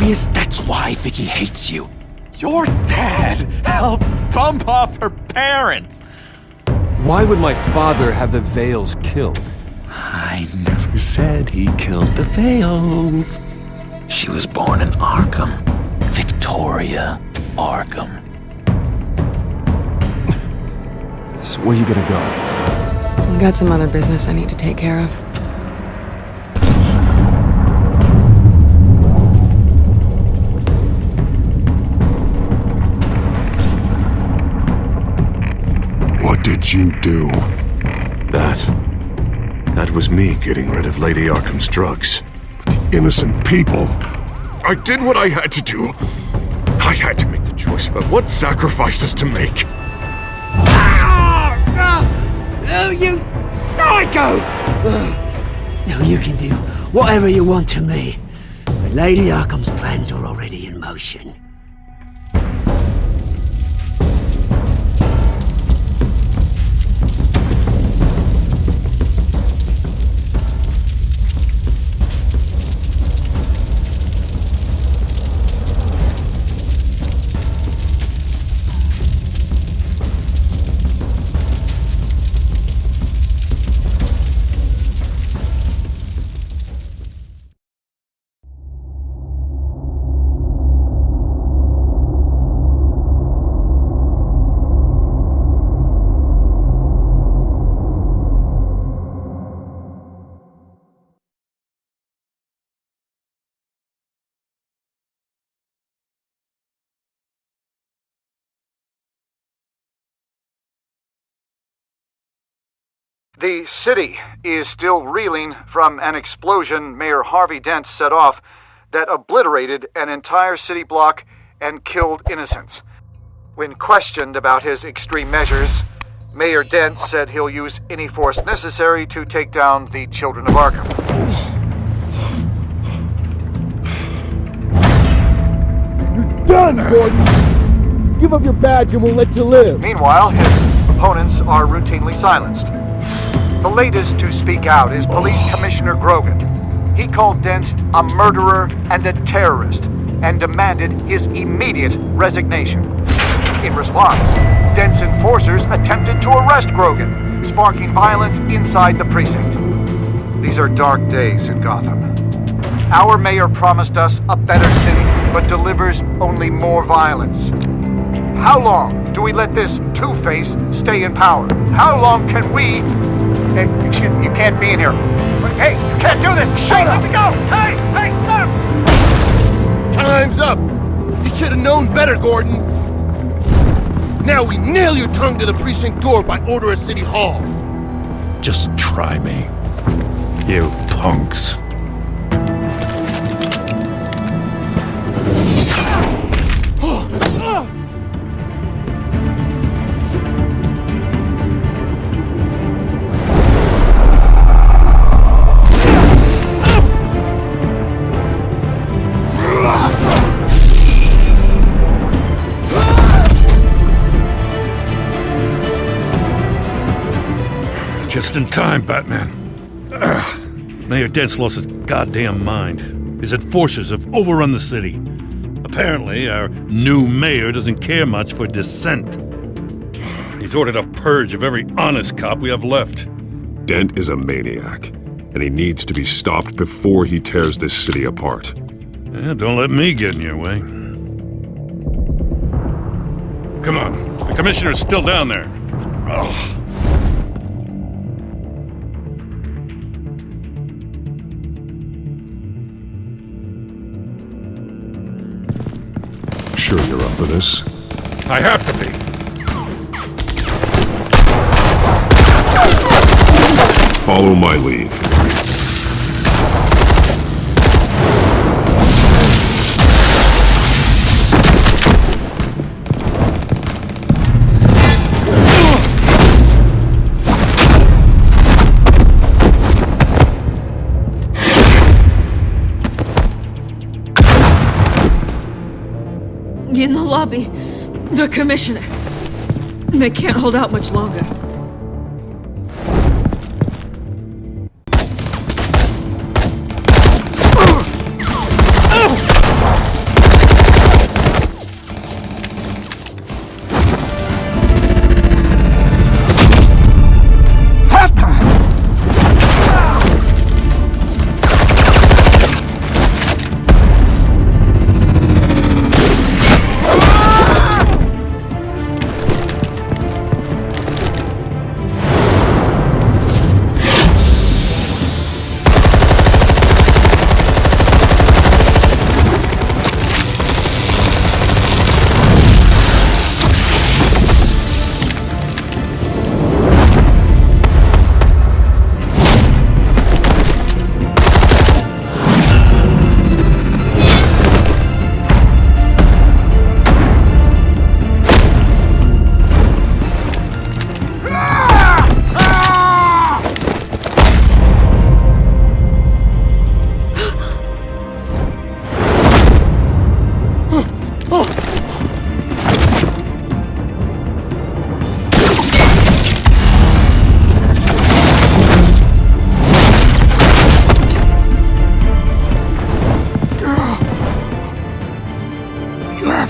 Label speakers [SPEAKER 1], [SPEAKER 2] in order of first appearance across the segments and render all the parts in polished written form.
[SPEAKER 1] Yes, that's why Vicky hates you. Your dad helped bump off her parents.
[SPEAKER 2] Why would my father have the Vales killed?
[SPEAKER 1] I never said he killed the Vales. She was born in Arkham. Victoria Arkham.
[SPEAKER 2] So where you gonna go?
[SPEAKER 3] I've got some other business I need to take care of.
[SPEAKER 4] What did you do? That was me getting rid of Lady Arkham's drugs. The innocent people. I did what I had to do. I had to make the choice about what sacrifices to make.
[SPEAKER 5] Oh, you psycho! Now you can do whatever you want to me, but Lady Arkham's plans are already in motion.
[SPEAKER 6] The city is still reeling from an explosion Mayor Harvey Dent set off that obliterated an entire city block and killed innocents. When questioned about his extreme measures, Mayor Dent said he'll use any force necessary to take down the children of Arkham.
[SPEAKER 7] You're done, Gordon! Give up your badge and we'll let you live.
[SPEAKER 6] Meanwhile, his opponents are routinely silenced. The latest to speak out is Police Commissioner Grogan. He called Dent a murderer and a terrorist and demanded his immediate resignation. In response, Dent's enforcers attempted to arrest Grogan, sparking violence inside the precinct. These are dark days in Gotham. Our mayor promised us a better city, but delivers only more violence. How long do we let this Two-Face stay in power? How long can we... Excuse me, you can't be in here. Hey, you can't do this! Shut up! Let me go! Hey, stop!
[SPEAKER 7] Time's up! You should have known better, Gordon! Now we nail your tongue to the precinct door by order of City Hall!
[SPEAKER 4] Just try me, you punks.
[SPEAKER 8] Just in time, Batman. Mayor Dent's lost his goddamn mind. His enforcers have overrun the city. Apparently, our new mayor doesn't care much for dissent. He's ordered a purge of every honest cop we have left.
[SPEAKER 4] Dent is a maniac, and he needs to be stopped before he tears this city apart.
[SPEAKER 8] Yeah, don't let me get in your way. Come on, the commissioner's still down there. Ugh.
[SPEAKER 4] Sure you're up for this?
[SPEAKER 8] I have to be.
[SPEAKER 4] Follow my lead.
[SPEAKER 9] In the lobby, the commissioner. They can't hold out much longer.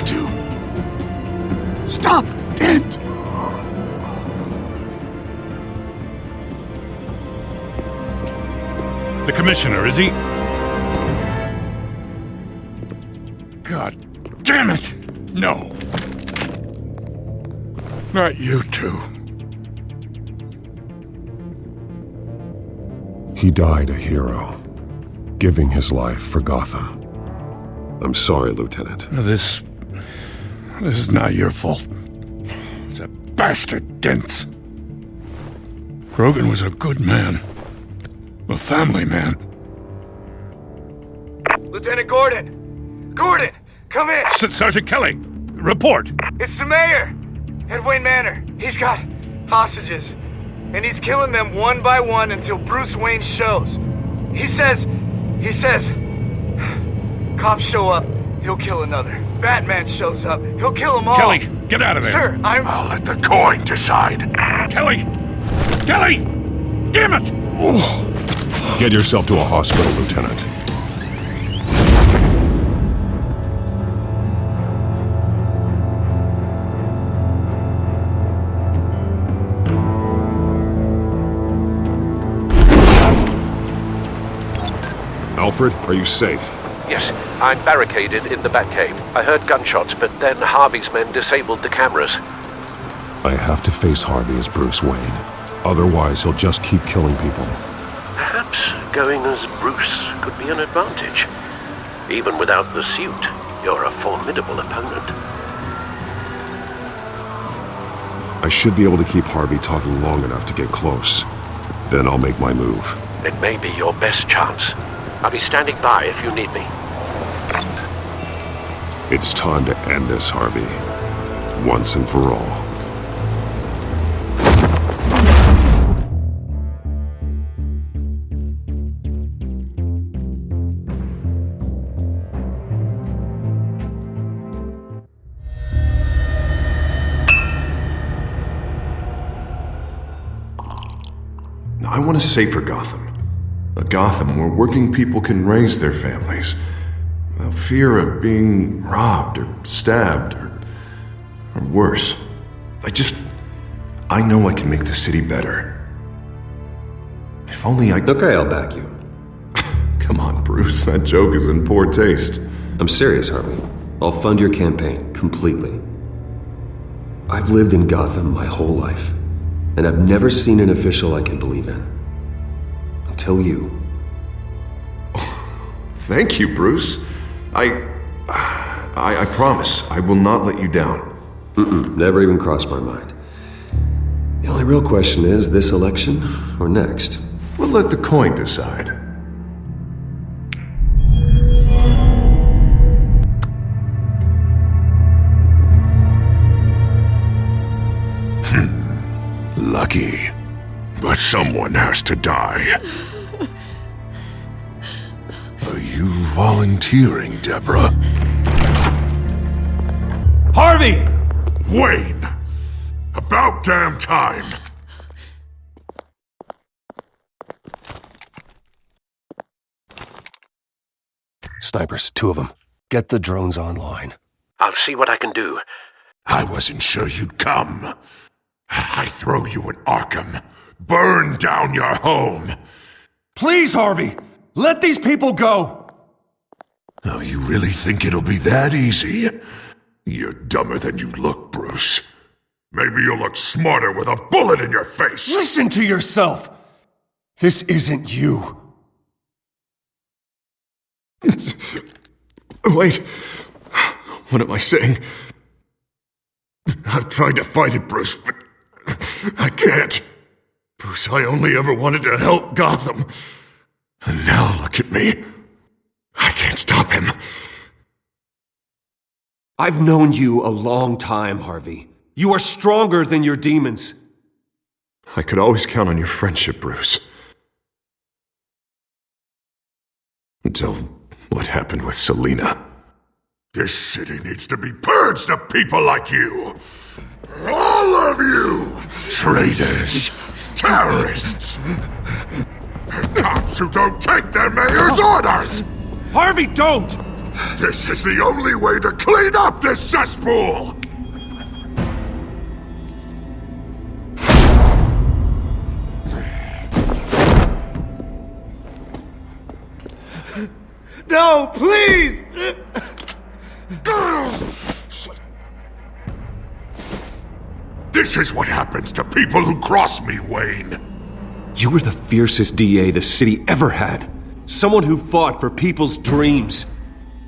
[SPEAKER 4] to. Stop, Dent!
[SPEAKER 8] The commissioner, is he? God damn it! No.
[SPEAKER 4] Not you two.
[SPEAKER 10] He died a hero, giving his life for Gotham. I'm sorry, Lieutenant.
[SPEAKER 8] This is not your fault. It's a bastard Dent. Grogan was a good man. A family man.
[SPEAKER 11] Lieutenant Gordon! Gordon! Come in!
[SPEAKER 8] Sergeant Kelly! Report!
[SPEAKER 11] It's the mayor! At Wayne Manor. He's got hostages. And he's killing them one by one until Bruce Wayne shows. He says... Cops show up, he'll kill another. Batman shows up, he'll kill them all.
[SPEAKER 8] Kelly, get out of there!
[SPEAKER 11] Sir,
[SPEAKER 4] I'll let the coin decide.
[SPEAKER 8] Kelly! Kelly! Damn it!
[SPEAKER 10] Get yourself to a hospital, Lieutenant. Alfred, are you safe?
[SPEAKER 12] Yes, I'm barricaded in the Batcave. I heard gunshots, but then Harvey's men disabled the cameras.
[SPEAKER 10] I have to face Harvey as Bruce Wayne. Otherwise, he'll just keep killing people.
[SPEAKER 12] Perhaps going as Bruce could be an advantage. Even without the suit, you're a formidable opponent.
[SPEAKER 10] I should be able to keep Harvey talking long enough to get close. Then I'll make my move.
[SPEAKER 12] It may be your best chance. I'll be standing by if you need me.
[SPEAKER 10] It's time to end this, Harvey. Once and for all.
[SPEAKER 4] I want a safer Gotham. A Gotham where working people can raise their families without fear of being robbed or stabbed or worse. I know I can make the city better. If only I...
[SPEAKER 13] Okay, I'll back you.
[SPEAKER 4] Come on, Bruce, that joke is in poor taste.
[SPEAKER 13] I'm serious, Harvey. I'll fund your campaign, completely. I've lived in Gotham my whole life, and I've never seen an official I can believe in. Until you.
[SPEAKER 4] Thank you, Bruce. I promise I will not let you down.
[SPEAKER 13] Never even crossed my mind. The only real question is, this election or next?
[SPEAKER 4] We'll let the coin decide. Lucky. But someone has to die. Are you volunteering, Deborah?
[SPEAKER 2] Harvey!
[SPEAKER 4] Wayne! About damn time!
[SPEAKER 13] Snipers, 2 of them. Get the drones online.
[SPEAKER 12] I'll see what I can do.
[SPEAKER 4] I wasn't sure you'd come. I throw you in Arkham. Burn down your home.
[SPEAKER 2] Please, Harvey! Let these people go!
[SPEAKER 4] Oh, you really think it'll be that easy? You're dumber than you look, Bruce. Maybe you'll look smarter with a bullet in your face.
[SPEAKER 2] Listen to yourself! This isn't you.
[SPEAKER 4] Wait. What am I saying? I've tried to fight it, Bruce, but I can't. Bruce, I only ever wanted to help Gotham. And now look at me. I can't stop him.
[SPEAKER 2] I've known you a long time, Harvey. You are stronger than your demons.
[SPEAKER 4] I could always count on your friendship, Bruce. Until what happened with Selina. This city needs to be purged of people like you. All of you! Traitors! Terrorists! And cops who don't take their mayor's orders!
[SPEAKER 2] Harvey, don't!
[SPEAKER 4] This is the only way to clean up this cesspool!
[SPEAKER 11] No, please!
[SPEAKER 4] This is what happens to people who cross me, Wayne.
[SPEAKER 2] You were the fiercest DA the city ever had. Someone who fought for people's dreams.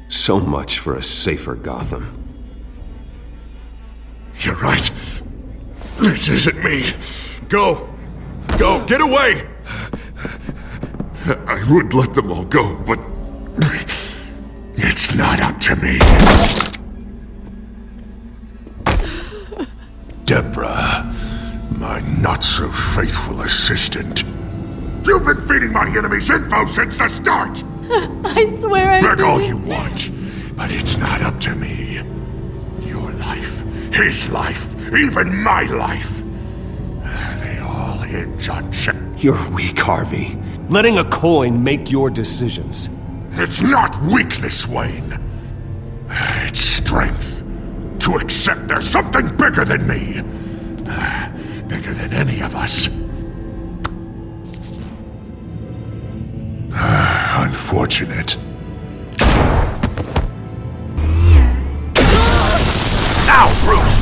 [SPEAKER 13] So much for a safer Gotham.
[SPEAKER 4] You're right. This isn't me. Go. Go. Get away. I would let them all go, but it's not up to me. Deborah, my not-so-faithful assistant. You've been feeding my enemies info since the start!
[SPEAKER 14] I swear I
[SPEAKER 4] Beg all
[SPEAKER 14] didn't.
[SPEAKER 4] you want, but it's not up to me. Your life, his life, even my life. They all hinge on
[SPEAKER 2] You're weak, Harvey. Letting a coin make your decisions.
[SPEAKER 4] It's not weakness, Wayne. It's strength. To accept there's something bigger than me. Bigger than any of us. Unfortunate. Now, Bruce!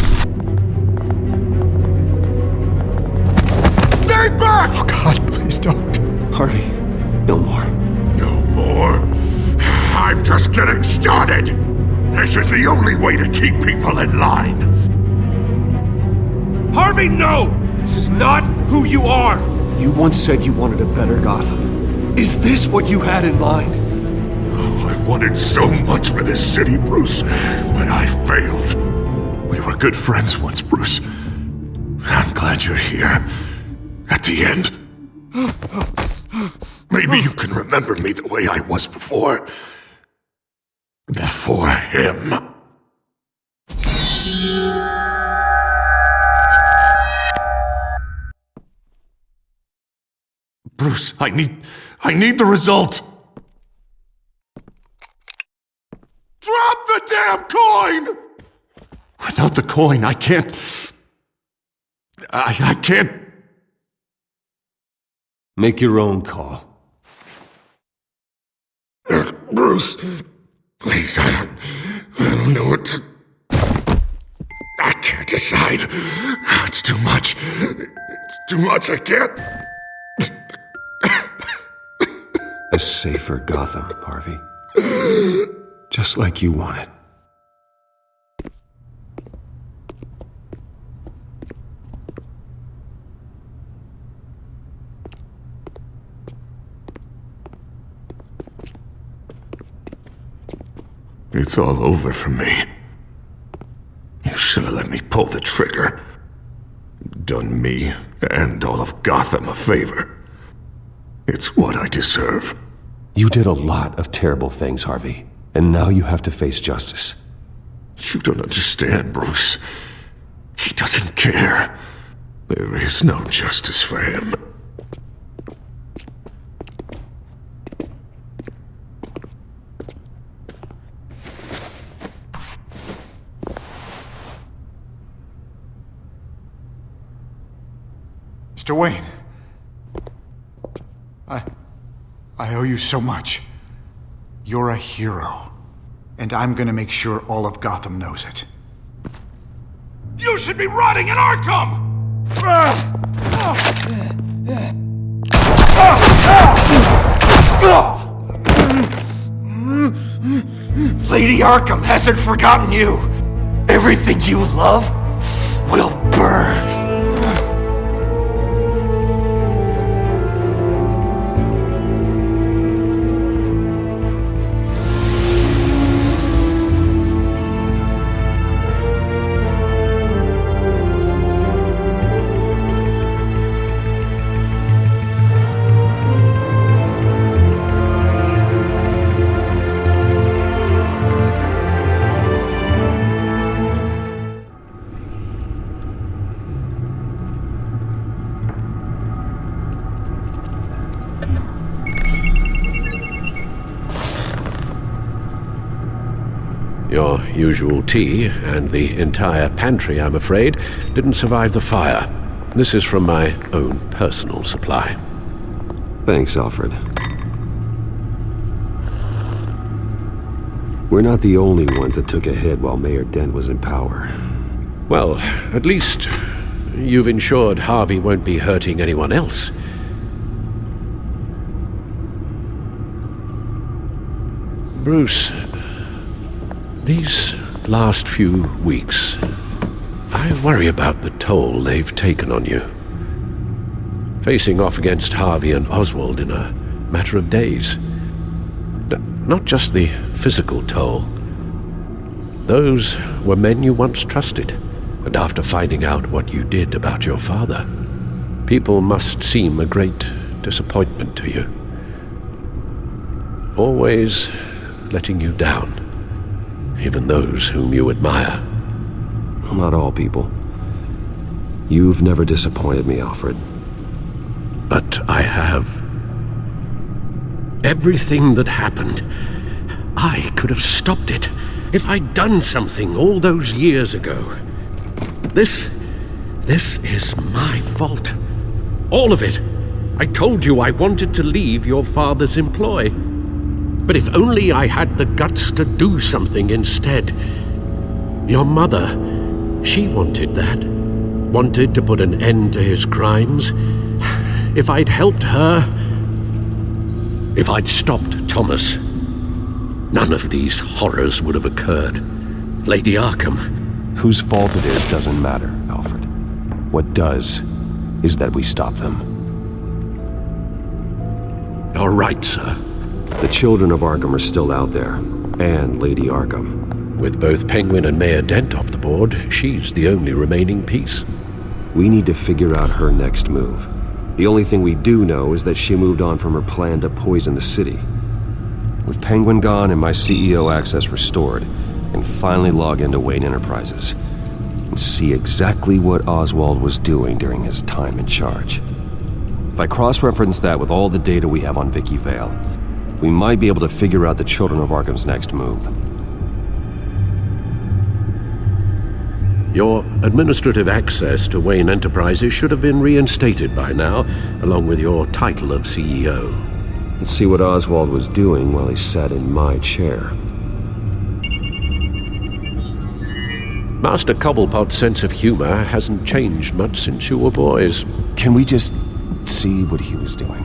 [SPEAKER 4] Stay back!
[SPEAKER 13] Oh God, please don't. Harvey, no more.
[SPEAKER 4] No more? I'm just getting started! This is the only way to keep people in line.
[SPEAKER 2] Harvey, no! This is not who you are! You once said you wanted a better Gotham. Is this what you had in mind?
[SPEAKER 4] Oh, I wanted so much for this city, Bruce, but I failed. We were good friends once, Bruce. I'm glad you're here. At the end. Maybe you can remember me the way I was before. Before him. Bruce, I need the result. Drop the damn coin! Without the coin, I can't... I can't...
[SPEAKER 2] Make your own call.
[SPEAKER 4] Bruce, please, I don't know what to... I can't decide. It's too much. It's too much, I can't...
[SPEAKER 13] A safer Gotham, Harvey. Just like you wanted.
[SPEAKER 4] It's all over for me. You should have let me pull the trigger. Done me and all of Gotham a favor. It's what I deserve.
[SPEAKER 13] You did a lot of terrible things, Harvey. And now you have to face justice.
[SPEAKER 4] You don't understand, Bruce. He doesn't care. There is no justice for him.
[SPEAKER 6] Mr. Wayne. I owe you so much. You're a hero. And I'm gonna make sure all of Gotham knows it.
[SPEAKER 2] You should be rotting in Arkham!
[SPEAKER 11] Lady Arkham hasn't forgotten you. Everything you love will burn.
[SPEAKER 12] usual tea, and the entire pantry, I'm afraid, didn't survive the fire. This is from my own personal supply.
[SPEAKER 13] Thanks, Alfred. We're not the only ones that took a hit while Mayor Dent was in power.
[SPEAKER 12] Well, at least you've ensured Harvey won't be hurting anyone else. Bruce, these last few weeks, I worry about the toll they've taken on you. Facing off against Harvey and Oswald in a matter of days. Not just the physical toll. Those were men you once trusted, and after finding out what you did about your father, people must seem a great disappointment to you. Always letting you down, even those whom you admire.
[SPEAKER 13] Well, not all people. You've never disappointed me, Alfred.
[SPEAKER 12] But I have. Everything that happened, I could have stopped it if I'd done something all those years ago. This is my fault. All of it. I told you I wanted to leave your father's employ. But if only I had the guts to do something instead. Your mother, she wanted that. Wanted to put an end to his crimes. If I'd helped her, if I'd stopped Thomas, none of these horrors would have occurred. Lady Arkham.
[SPEAKER 13] Whose fault it is doesn't matter, Alfred. What does is that we stop them.
[SPEAKER 12] You're right, sir.
[SPEAKER 13] The children of Arkham are still out there, and Lady Arkham.
[SPEAKER 12] With both Penguin and Mayor Dent off the board, she's the only remaining piece.
[SPEAKER 13] We need to figure out her next move. The only thing we do know is that she moved on from her plan to poison the city. With Penguin gone and my CEO access restored, I can finally log into Wayne Enterprises and see exactly what Oswald was doing during his time in charge. If I cross-reference that with all the data we have on Vicky Vale, we might be able to figure out the Children of Arkham's next move.
[SPEAKER 12] Your administrative access to Wayne Enterprises should have been reinstated by now, along with your title of CEO.
[SPEAKER 13] Let's see what Oswald was doing while he sat in my chair.
[SPEAKER 12] Master Cobblepot's sense of humor hasn't changed much since you were boys.
[SPEAKER 13] Can we just see what he was doing?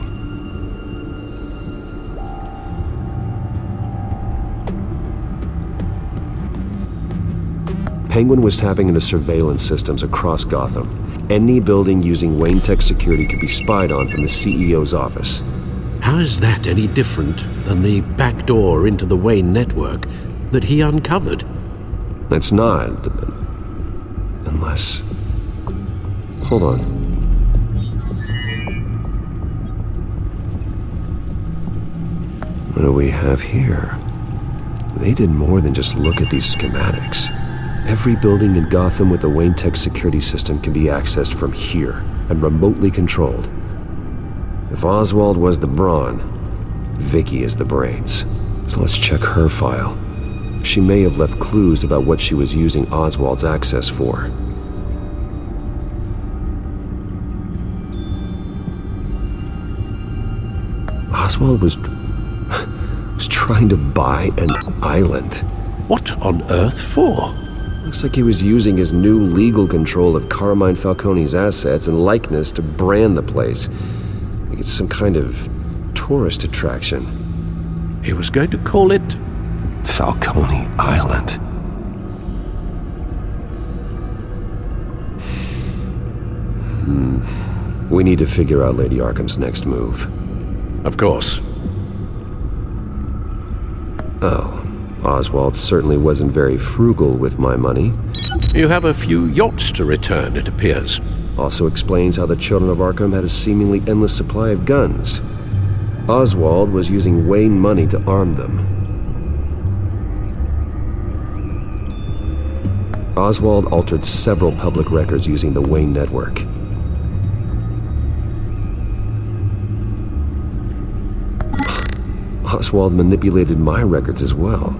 [SPEAKER 13] Penguin was tapping into surveillance systems across Gotham. Any building using Wayne Tech security could be spied on from the CEO's office.
[SPEAKER 12] How is that any different than the back door into the Wayne network that he uncovered?
[SPEAKER 13] That's not. Unless... Hold on. What do we have here? They did more than just look at these schematics. Every building in Gotham with a Wayne Tech security system can be accessed from here and remotely controlled. If Oswald was the brawn, Vicky is the brains. So let's check her file. She may have left clues about what she was using Oswald's access for. Oswald was trying to buy an island.
[SPEAKER 12] What on earth for?
[SPEAKER 13] Looks like he was using his new legal control of Carmine Falcone's assets and likeness to brand the place. Like it's some kind of tourist attraction.
[SPEAKER 12] He was going to call it
[SPEAKER 13] Falcone Island. We need to figure out Lady Arkham's next move.
[SPEAKER 12] Of course.
[SPEAKER 13] Oh, Oswald certainly wasn't very frugal with my money.
[SPEAKER 12] You have a few yachts to return, it appears.
[SPEAKER 13] Also explains how the Children of Arkham had a seemingly endless supply of guns. Oswald was using Wayne money to arm them. Oswald altered several public records using the Wayne network. Oswald manipulated my records as well.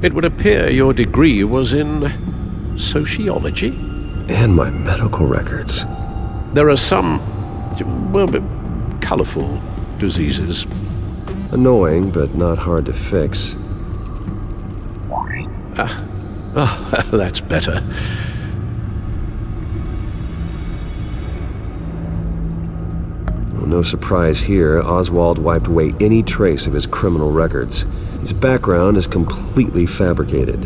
[SPEAKER 12] It would appear your degree was in sociology?
[SPEAKER 13] And my medical records.
[SPEAKER 12] There are some, well, colorful diseases.
[SPEAKER 13] Annoying, but not hard to fix.
[SPEAKER 12] That's better.
[SPEAKER 13] Well, no surprise here, Oswald wiped away any trace of his criminal records. His background is completely fabricated.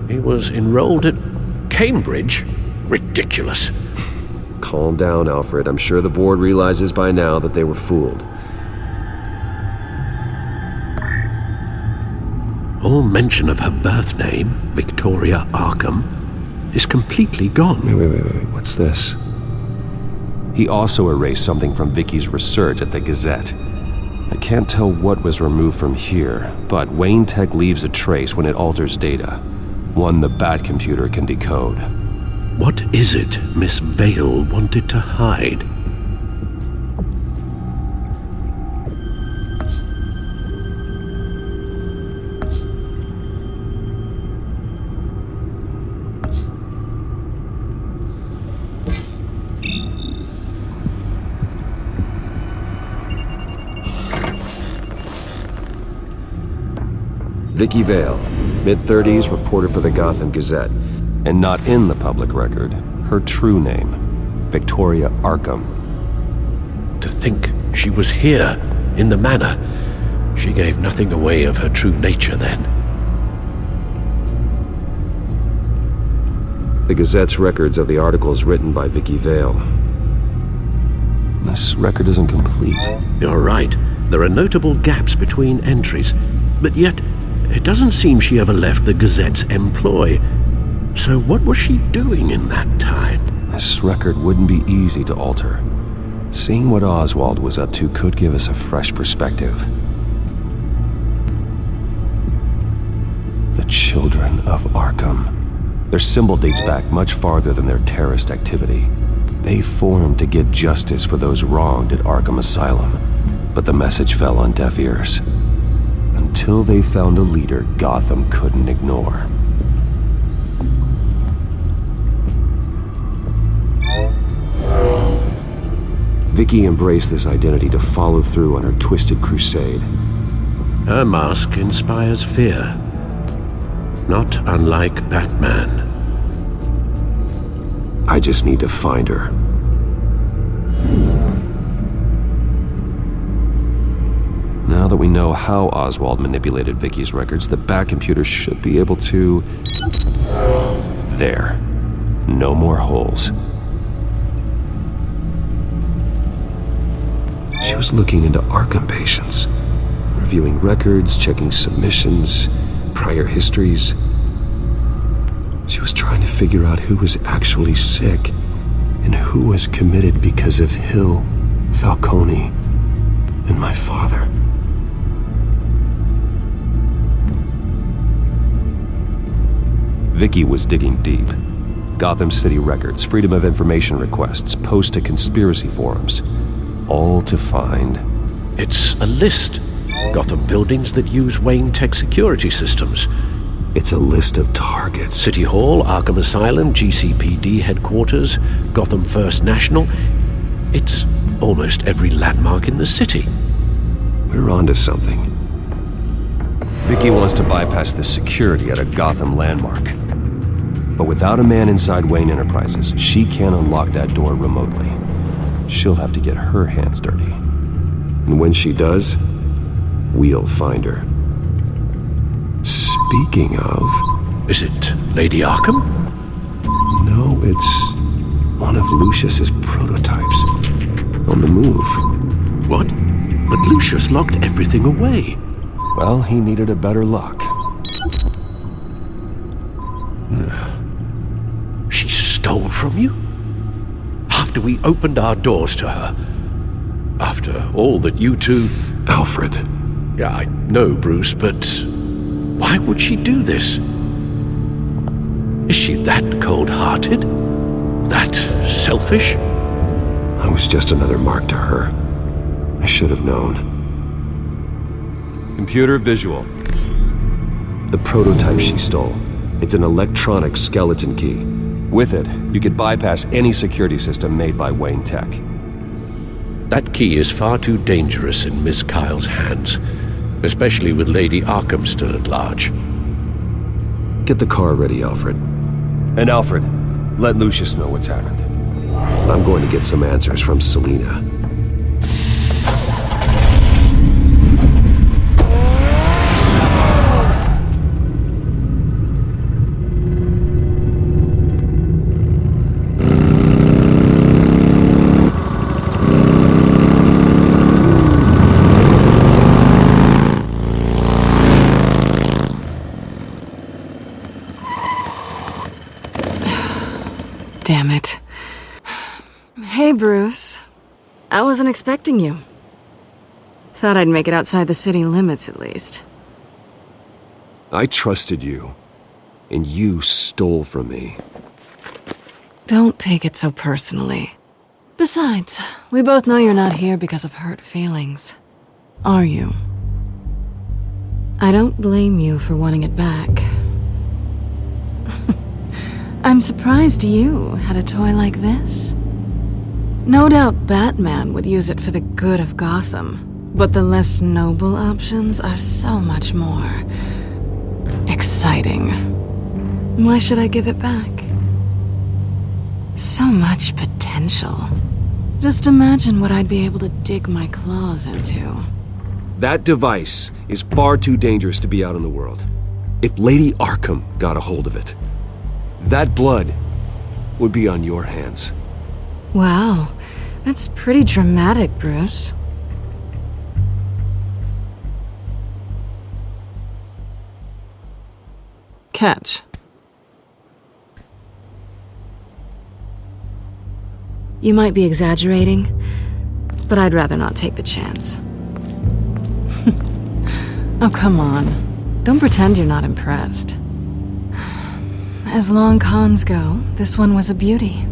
[SPEAKER 12] He was enrolled at Cambridge? Ridiculous.
[SPEAKER 13] Calm down, Alfred. I'm sure the board realizes by now that they were fooled.
[SPEAKER 12] All mention of her birth name, Victoria Arkham, is completely gone.
[SPEAKER 13] Wait. What's this? He also erased something from Vicky's research at the Gazette. I can't tell what was removed from here, but Wayne Tech leaves a trace when it alters data. One the Bat computer can decode.
[SPEAKER 12] What is it Miss Vale wanted to hide?
[SPEAKER 13] Vicky Vale, mid-30s, reporter for the Gotham Gazette. And not in the public record, her true name, Victoria Arkham.
[SPEAKER 12] To think she was here, in the manor. She gave nothing away of her true nature then.
[SPEAKER 13] The Gazette's records of the articles written by Vicky Vale. This record isn't complete.
[SPEAKER 12] You're right. There are notable gaps between entries, but yet it doesn't seem she ever left the Gazette's employ. So what was she doing in that time?
[SPEAKER 13] This record wouldn't be easy to alter. Seeing what Oswald was up to could give us a fresh perspective. The Children of Arkham. Their symbol dates back much farther than their terrorist activity. They formed to get justice for those wronged at Arkham Asylum, but the message fell on deaf ears. Until they found a leader Gotham couldn't ignore. Vicky embraced this identity to follow through on her twisted crusade.
[SPEAKER 12] Her mask inspires fear. Not unlike Batman.
[SPEAKER 13] I just need to find her. Now that we know how Oswald manipulated Vicky's records, the Bat computer should be able to... There. No more holes. She was looking into Arkham patients, reviewing records, checking submissions, prior histories. She was trying to figure out who was actually sick and who was committed because of Hill, Falcone, and my father. Vicky was digging deep. Gotham City records, Freedom of Information requests, posts to conspiracy forums. All to find...
[SPEAKER 12] It's a list. Gotham buildings that use Wayne Tech security systems.
[SPEAKER 13] It's a list of targets.
[SPEAKER 12] City Hall, Arkham Asylum, GCPD headquarters, Gotham First National. It's almost every landmark in the city.
[SPEAKER 13] We're onto something. Vicky wants to bypass the security at a Gotham landmark. But without a man inside Wayne Enterprises, she can't unlock that door remotely. She'll have to get her hands dirty. And when she does, we'll find her. Speaking of...
[SPEAKER 12] Is it Lady Arkham?
[SPEAKER 13] No, it's one of Lucius's prototypes. On the move.
[SPEAKER 12] What? But Lucius locked everything away.
[SPEAKER 13] Well, he needed a better lock.
[SPEAKER 12] She stole from you? After we opened our doors to her? After all that you two...
[SPEAKER 13] Alfred.
[SPEAKER 12] Yeah, I know, Bruce, but why would she do this? Is she that cold-hearted? That selfish?
[SPEAKER 13] I was just another mark to her. I should have known. Computer visual. The prototype she stole. It's an electronic skeleton key. With it, you could bypass any security system made by Wayne Tech.
[SPEAKER 12] That key is far too dangerous in Miss Kyle's hands, especially with Lady Arkham still at large.
[SPEAKER 13] Get the car ready, Alfred. And Alfred, let Lucius know what's happened. I'm going to get some answers from Selina.
[SPEAKER 3] Damn it. Hey, Bruce. I wasn't expecting you. Thought I'd make it outside the city limits, at least.
[SPEAKER 13] I trusted you, and you stole from me.
[SPEAKER 3] Don't take it so personally. Besides, we both know you're not here because of hurt feelings. Are you? I don't blame you for wanting it back. I'm surprised you had a toy like this. No doubt Batman would use it for the good of Gotham, but the less noble options are so much more exciting. Why should I give it back? So much potential. Just imagine what I'd be able to dig my claws into.
[SPEAKER 13] That device is far too dangerous to be out in the world. If Lady Arkham got a hold of it, that blood would be on your hands.
[SPEAKER 3] Wow, that's pretty dramatic, Bruce. Catch. You might be exaggerating, but I'd rather not take the chance. Oh, come on. Don't pretend you're not impressed. As long cons go, this one was a beauty.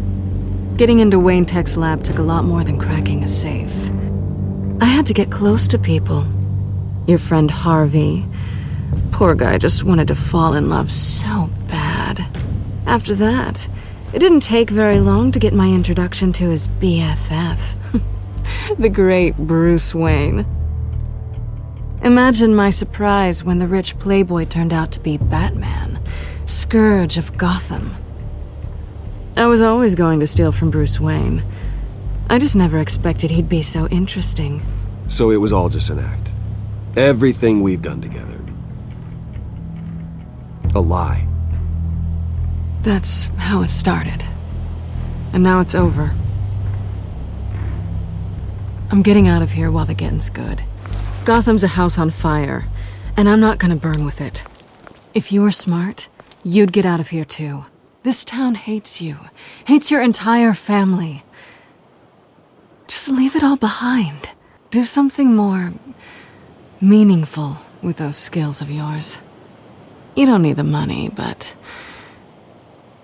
[SPEAKER 3] Getting into Wayne Tech's lab took a lot more than cracking a safe. I had to get close to people. Your friend Harvey. Poor guy just wanted to fall in love so bad. After that, it didn't take very long to get my introduction to his BFF. The great Bruce Wayne. Imagine my surprise when the rich playboy turned out to be Batman, Scourge of Gotham. I was always going to steal from Bruce Wayne. I just never expected he'd be so interesting.
[SPEAKER 13] So it was all just an act. Everything we've done together. A lie.
[SPEAKER 3] That's how it started. And now it's over. I'm getting out of here while the getting's good. Gotham's a house on fire, and I'm not gonna burn with it. If you were smart, you'd get out of here too. This town hates you, hates your entire family. Just leave it all behind. Do something more meaningful with those skills of yours. You don't need the money, but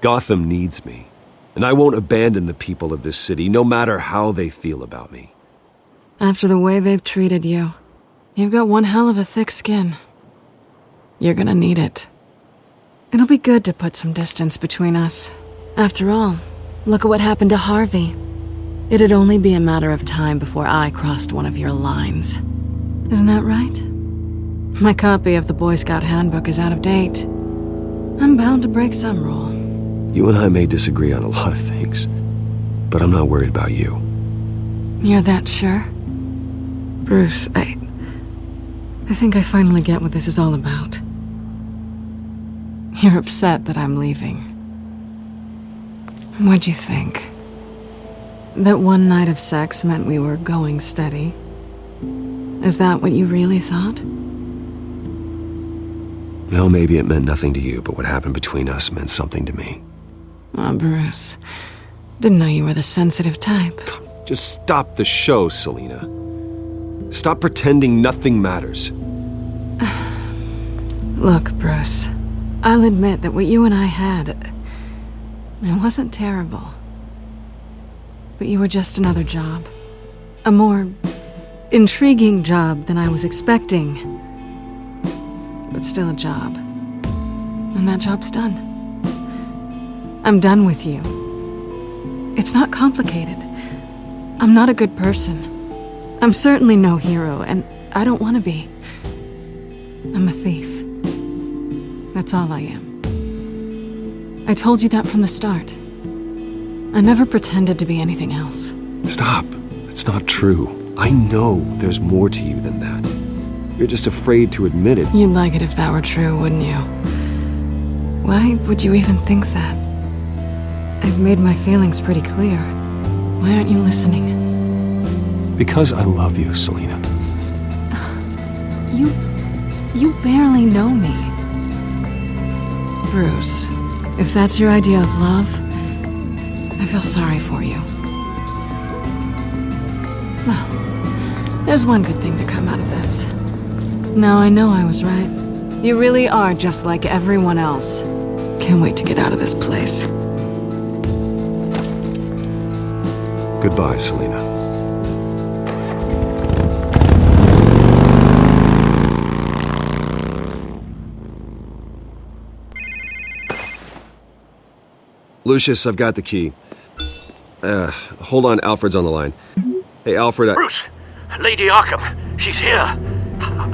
[SPEAKER 13] Gotham needs me, and I won't abandon the people of this city, no matter how they feel about me.
[SPEAKER 3] after the way they've treated you, you've got one hell of a thick skin. You're gonna need it. It'll be good to put some distance between us. After all, look at what happened to Harvey. It'd only be a matter of time before I crossed one of your lines. Isn't that right? My copy of the Boy Scout Handbook is out of date. I'm bound to break some rule.
[SPEAKER 13] You and I may disagree on a lot of things, but I'm not worried about you.
[SPEAKER 3] You're that sure? Bruce, I think I finally get what this is all about. You're upset that I'm leaving. What'd you think? That one night of sex meant we were going steady? Is that what you really thought?
[SPEAKER 13] Well, maybe it meant nothing to you, but what happened between us meant something to me.
[SPEAKER 3] Oh, Bruce. Didn't know you were the sensitive type.
[SPEAKER 13] Just stop the show, Selina. Stop pretending nothing matters.
[SPEAKER 3] Look, Bruce. I'll admit that what you and I had, it wasn't terrible. But you were just another job. A more intriguing job than I was expecting. But still a job. and that job's done. I'm done with you. It's not complicated. I'm not a good person. I'm certainly no hero, and I don't want to be. I'm a thief. That's all I am. I told you that from the start. I never pretended to be anything else.
[SPEAKER 13] Stop. It's not true. I know there's more to you than that. You're just afraid to admit it.
[SPEAKER 3] You'd like it if that were true, wouldn't you? Why would you even think that? I've made my feelings pretty clear. Why aren't you listening?
[SPEAKER 13] Because I love you, Selina.
[SPEAKER 3] You barely know me. Bruce, if that's your idea of love, I feel sorry for you. Well, there's one good thing to come out of this. Now I know I was right. You really are just like everyone else. Can't wait to get out of this place.
[SPEAKER 13] Goodbye, Selina. Lucius, I've got the key. Hold on, Alfred's on the line. Hey, Alfred,
[SPEAKER 12] Bruce! Lady Arkham, she's here.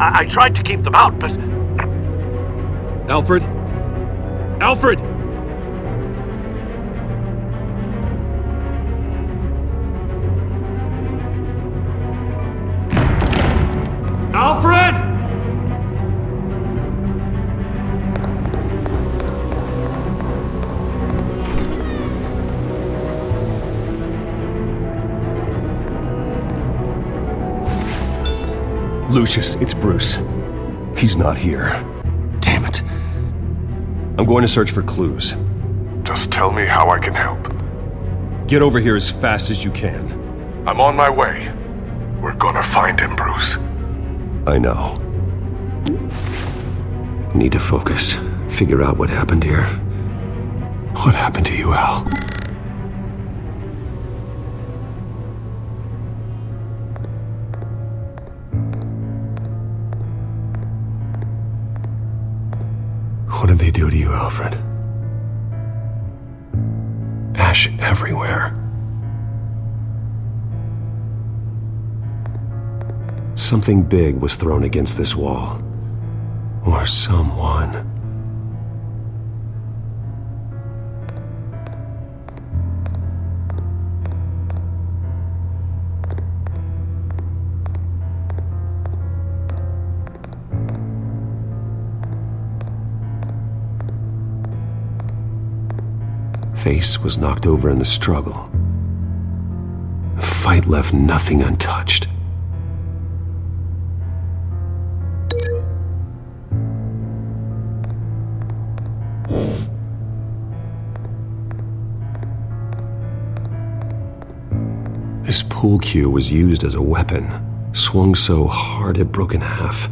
[SPEAKER 12] I tried to keep them out, but...
[SPEAKER 13] Alfred? Alfred!
[SPEAKER 2] Alfred!
[SPEAKER 13] Lucius, it's Bruce. He's not here. Damn it. I'm going to search for clues.
[SPEAKER 4] Just tell me how I can help.
[SPEAKER 13] Get over here as fast as you can.
[SPEAKER 4] I'm on my way. We're gonna find him, Bruce.
[SPEAKER 13] I know. Need to focus. Figure out what happened here. What happened to you, Al? What did they do to you, Alfred? Ash everywhere. Something big was thrown against this wall. Or someone. Face was knocked over in the struggle. The fight left nothing untouched. This pool cue was used as a weapon, swung so hard it broke in half.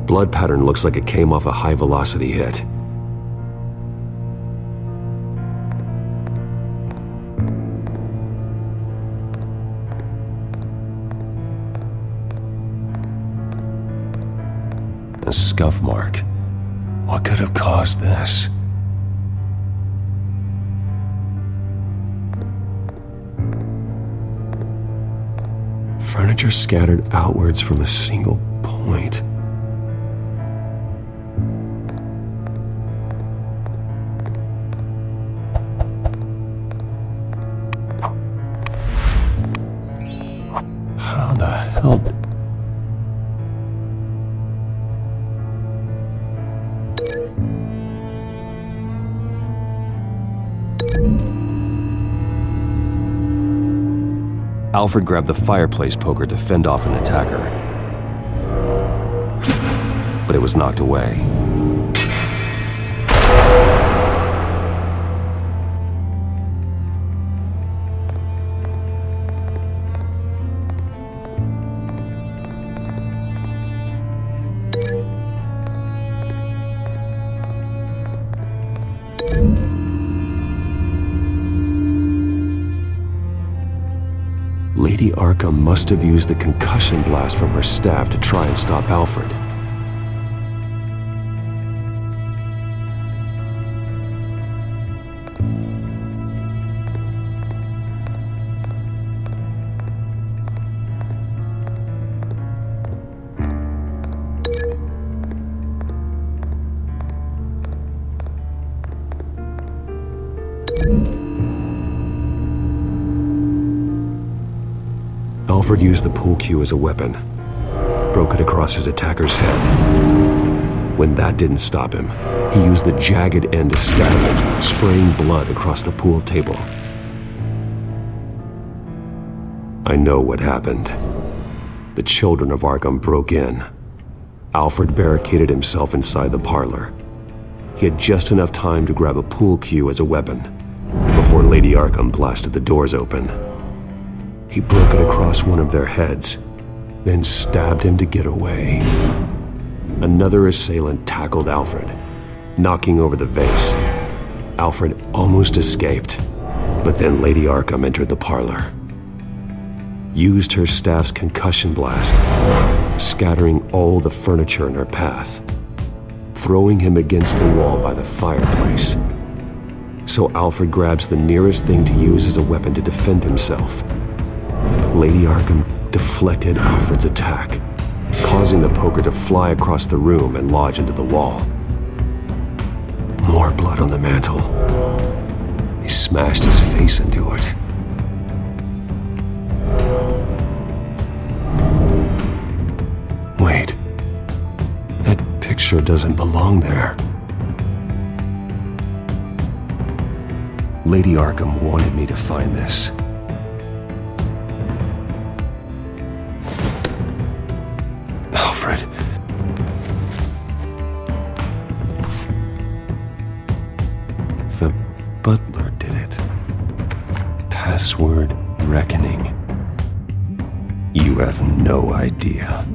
[SPEAKER 13] Blood pattern looks like it came off a high-velocity hit. A scuff mark. What could have caused this? Furniture scattered outwards from a single point. How the hell? Alfred grabbed the fireplace poker to fend off an attacker. But it was knocked away. Lady Arkham must have used the concussion blast from her staff to try and stop Alfred. Alfred used the pool cue as a weapon, broke it across his attacker's head. When that didn't stop him, he used the jagged end to stab him, spraying blood across the pool table. I know what happened. The children of Arkham broke in. Alfred barricaded himself inside the parlor. He had just enough time to grab a pool cue as a weapon before Lady Arkham blasted the doors open. He broke it across one of their heads, then stabbed him to get away. Another assailant tackled Alfred, knocking over the vase. Alfred almost escaped, but then Lady Arkham entered the parlor. Used her staff's concussion blast, scattering all the furniture in her path, throwing him against the wall by the fireplace. So Alfred grabs the nearest thing to use as a weapon to defend himself. But Lady Arkham deflected Alfred's attack, causing the poker to fly across the room and lodge into the wall. More blood on the mantel. He smashed his face into it. Wait. That picture doesn't belong there. Lady Arkham wanted me to find this. Alfred. The butler did it. Password reckoning. You have no idea.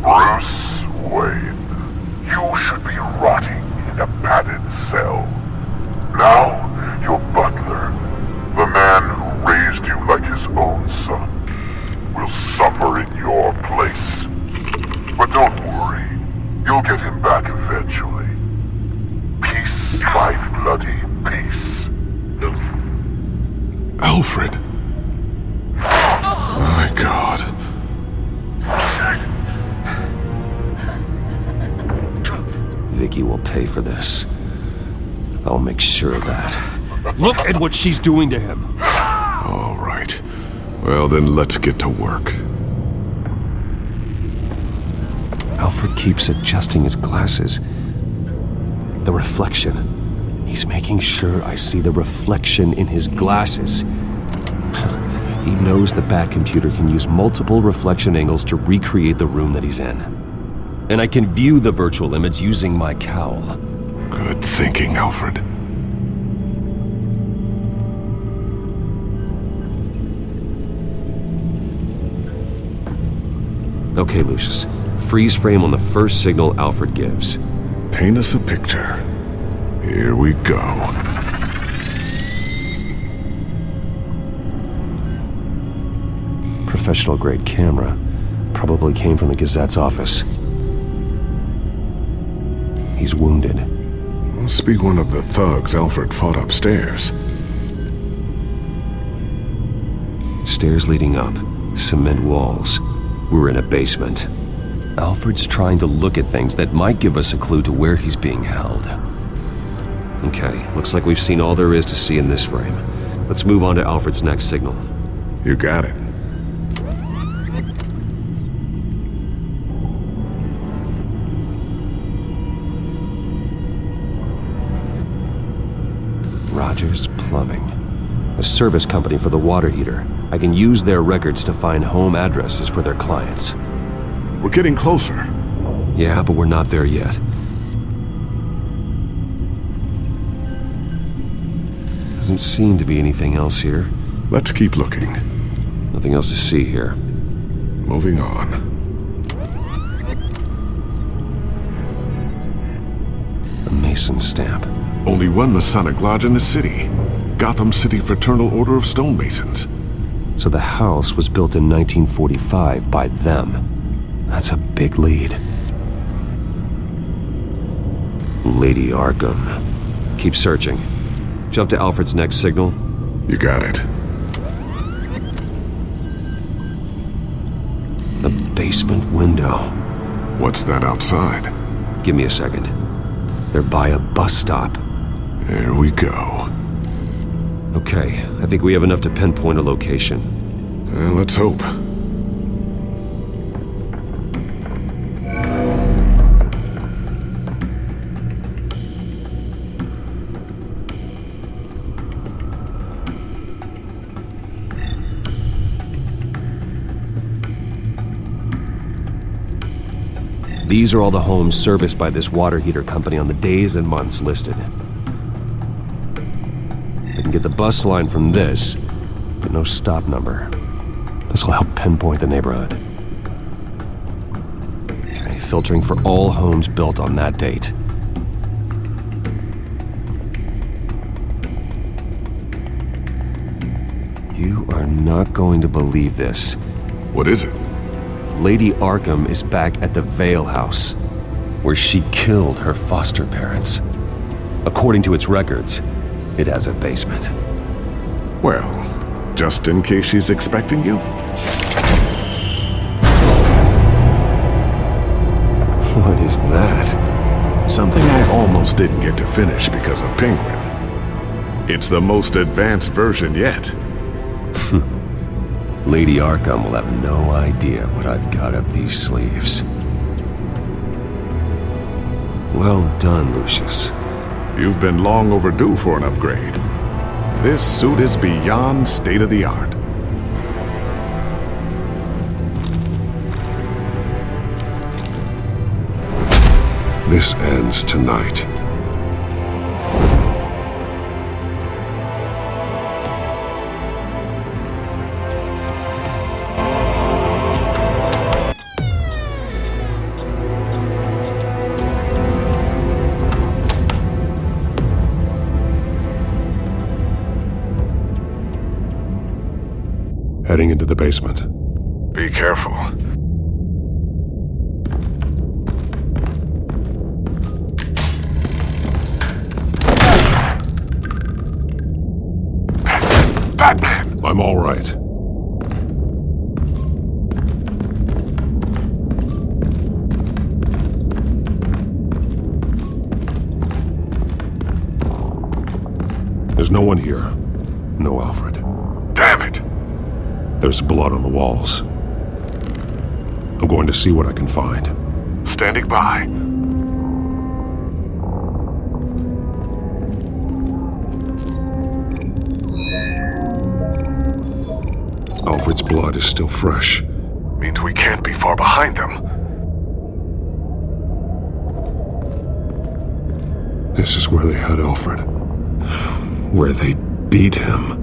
[SPEAKER 4] Bruce Wayne, you should be rotting in a padded cell. Now, your butler, the man who raised you like his own son, will suffer in your place. But don't worry, you'll get him back eventually. Peace, my bloody peace.
[SPEAKER 10] Alfred. My God.
[SPEAKER 13] Vicky will pay for this. I'll make sure of that.
[SPEAKER 2] Look at what she's doing to him.
[SPEAKER 10] All right. Well, then let's get to work.
[SPEAKER 13] Alfred keeps adjusting his glasses. The reflection. He's making sure I see the reflection in his glasses. He knows the Batcomputer can use multiple reflection angles to recreate the room that he's in. And I can view the virtual image using my cowl.
[SPEAKER 10] Good thinking, Alfred.
[SPEAKER 13] Okay, Lucius. Freeze frame on the first signal Alfred gives.
[SPEAKER 10] Paint us a picture. Here we go.
[SPEAKER 13] Professional-grade camera. Probably came from the Gazette's office. He's wounded.
[SPEAKER 10] Must be one of the thugs Alfred fought upstairs.
[SPEAKER 13] Stairs leading up. Cement walls. We're in a basement. Alfred's trying to look at things that might give us a clue to where he's being held. Okay, looks like we've seen all there is to see in this frame. Let's move on to Alfred's next signal.
[SPEAKER 10] You got it.
[SPEAKER 13] Rogers Plumbing. A service company for the water heater. I can use their records to find home addresses for their clients.
[SPEAKER 10] We're getting closer.
[SPEAKER 13] Yeah, but we're not there yet. Doesn't seem to be anything else here.
[SPEAKER 10] Let's keep looking.
[SPEAKER 13] Nothing else to see here.
[SPEAKER 10] Moving on.
[SPEAKER 13] A Mason stamp.
[SPEAKER 10] Only one Masonic lodge in the city. Gotham City Fraternal Order of Stonemasons.
[SPEAKER 13] So the house was built in 1945 by them. That's a big lead. Lady Arkham. Keep searching. Jump to Alfred's next signal.
[SPEAKER 10] You got it.
[SPEAKER 13] The basement window.
[SPEAKER 10] What's that outside?
[SPEAKER 13] Give me a second. They're by a bus stop.
[SPEAKER 10] There we go.
[SPEAKER 13] Okay, I think we have enough to pinpoint a location.
[SPEAKER 10] Let's hope.
[SPEAKER 13] These are all the homes serviced by this water heater company on the days and months listed. I can get the bus line from this, but no stop number. This will help pinpoint the neighborhood. Okay, filtering for all homes built on that date. You are not going to believe this.
[SPEAKER 10] What is it?
[SPEAKER 13] Lady Arkham is back at the Vale House, where she killed her foster parents. According to its records, it has a basement.
[SPEAKER 10] Well, just in case she's expecting you?
[SPEAKER 13] What is that?
[SPEAKER 10] Something I almost didn't get to finish because of Penguin. It's the most advanced version yet.
[SPEAKER 13] Lady Arkham will have no idea what I've got up these sleeves. Well done, Lucius.
[SPEAKER 10] You've been long overdue for an upgrade. This suit is beyond state-of-the-art. This ends tonight. Heading into the basement.
[SPEAKER 4] Be careful. Batman!
[SPEAKER 10] I'm all right. There's no one here. No Alfred.
[SPEAKER 4] Damn it!
[SPEAKER 10] There's blood on the walls. I'm going to see what I can find.
[SPEAKER 4] Standing by.
[SPEAKER 10] Alfred's blood is still fresh.
[SPEAKER 4] Means we can't be far behind them.
[SPEAKER 10] This is where they had Alfred. Where they beat him.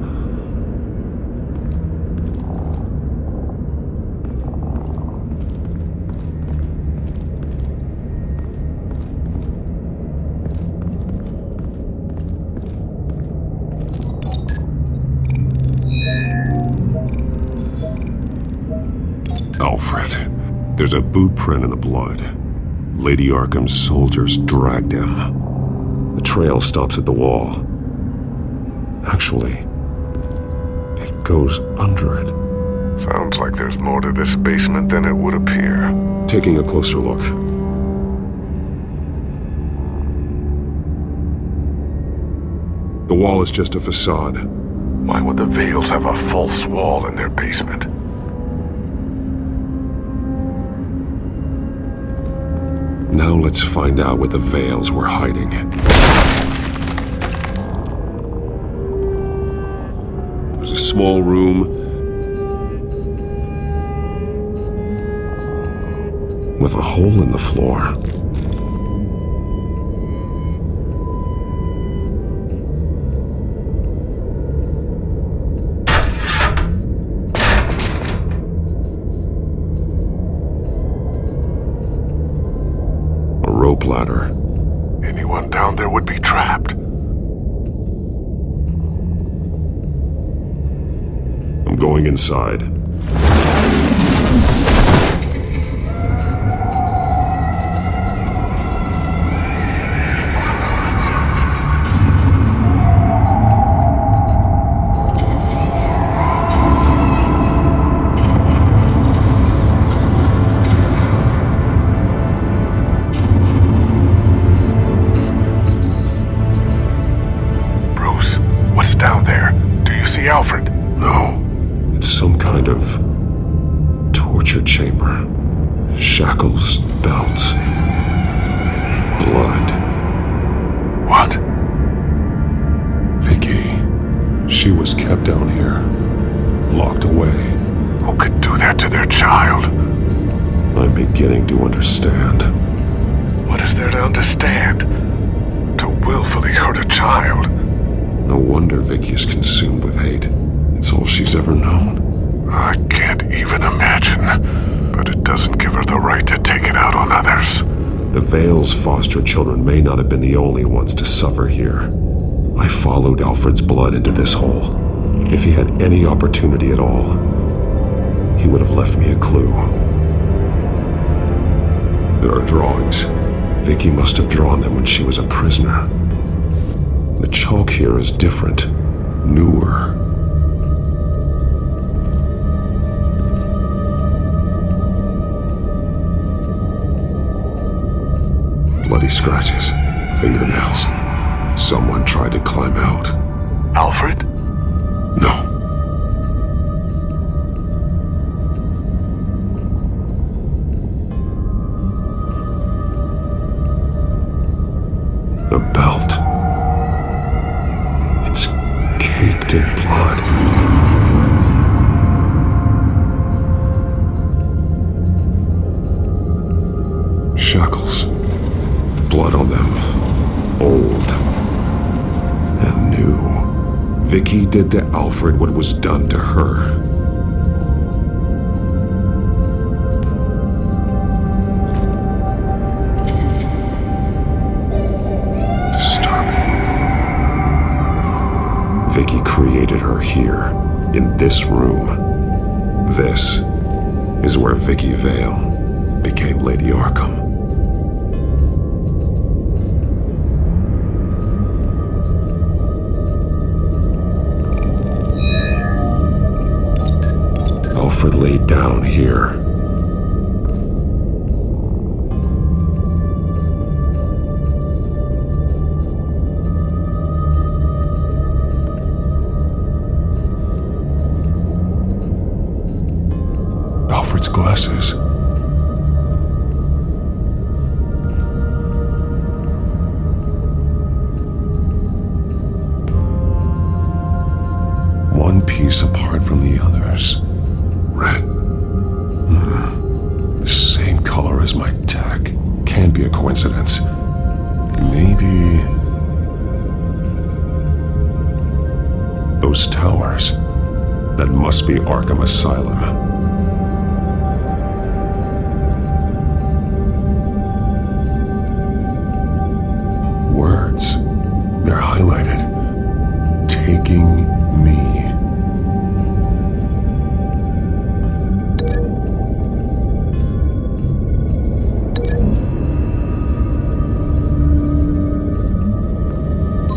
[SPEAKER 10] Alfred. There's a boot print in the blood. Lady Arkham's soldiers dragged him. The trail stops at the wall. Actually, it goes under it.
[SPEAKER 4] Sounds like there's more to this basement than it would appear.
[SPEAKER 10] Taking a closer look. The wall is just a facade.
[SPEAKER 4] Why would the Vales have a false wall in their basement?
[SPEAKER 10] Now let's find out what the Vales were hiding. There's a small room with a hole in the floor.
[SPEAKER 4] ladder. Anyone down there would be trapped. I'm going inside. Alfred? No. It's some kind of torture chamber. Shackles, belts, blood. What? Vicky. She was kept down here, locked away. Who could do that to their child? I'm beginning to understand. What is there to understand? To willfully hurt a child? No wonder Vicky is consumed with hate. It's all she's ever known. I can't even imagine, but it doesn't give her the right to take it out on others. The Vale's foster children may not have been the only ones to suffer here. I followed Alfred's blood into this hole. If he had any opportunity at all, he would have left me a clue. There are drawings. Vicky must have drawn them when she was a prisoner. The chalk here is different, newer. Bloody scratches, fingernails. Someone tried to climb out. Alfred? No. The belt. Caked in blood. Shackles. Blood on them. Old. And new. Vicky did to Alfred what was done to her. Vicky created her here, in this room. This is where Vicky Vale became Lady Arkham. Alfred laid down here. Alfred's glasses. One piece apart from the others. Red. The same color as my tech. Can't be a coincidence. Maybe... those towers. That must be Arkham Asylum. Words. They're highlighted. Taking me.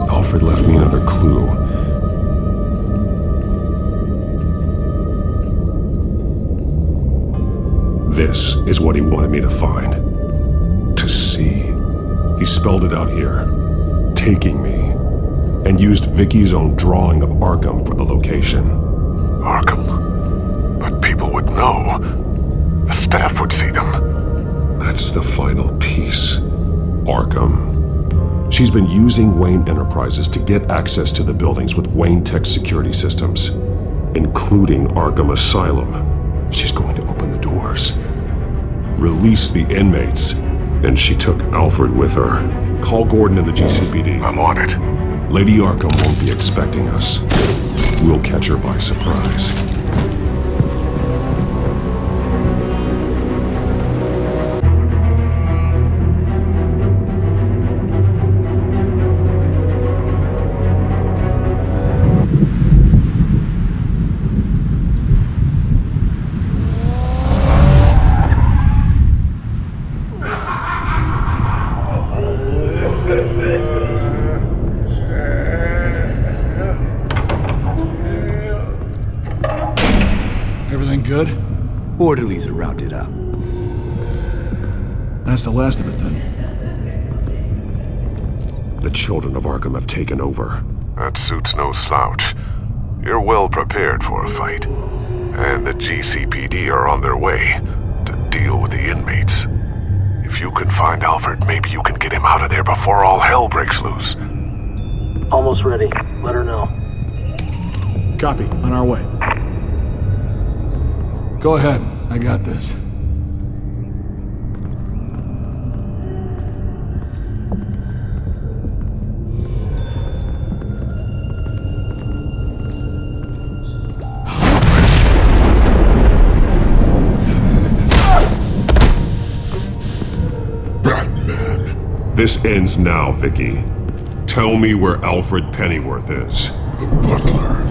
[SPEAKER 4] Alfred left me another clue. This is what he wanted me to find. To see. He spelled it out here. Taking me. And used Vicky's own drawing of Arkham for the location. Arkham? But people would know. The staff would see them. That's the final piece. Arkham. She's been using Wayne Enterprises to get access to the buildings with Wayne Tech security systems, including Arkham Asylum. She's going to open the doors. Release the inmates. And she took Alfred with her. Call Gordon in the GCPD. I'm on it. Lady Arkham won't be expecting us. We'll catch her by surprise.
[SPEAKER 2] bodies are rounded up. That's the last of it, then.
[SPEAKER 10] The children of Arkham have taken over.
[SPEAKER 4] That suit's no slouch. You're well prepared for a fight. And the GCPD are on their way to deal with the inmates. If you can find Alfred, maybe you can get him out of there before all hell breaks loose.
[SPEAKER 14] Almost ready. Let her know.
[SPEAKER 2] Copy. On our way. Go ahead. I got this.
[SPEAKER 10] This ends now, Vicky. Tell me where Alfred Pennyworth is.
[SPEAKER 4] The butler.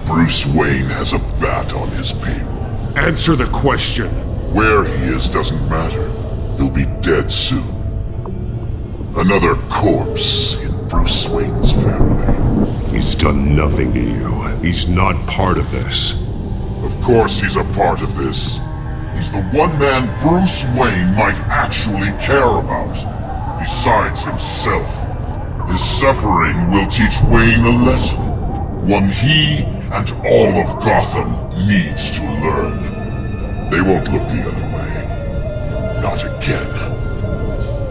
[SPEAKER 4] Bruce Wayne has a bat on his payroll.
[SPEAKER 10] Answer the question.
[SPEAKER 4] Where he is doesn't matter. He'll be dead soon. Another corpse in Bruce Wayne's family.
[SPEAKER 10] He's done nothing to you. He's not part of this.
[SPEAKER 4] Of course he's a part of this. He's the one man Bruce Wayne might actually care about, besides himself. His suffering will teach Wayne a lesson, one he and all of Gotham needs to learn. They won't look the other way. Not again.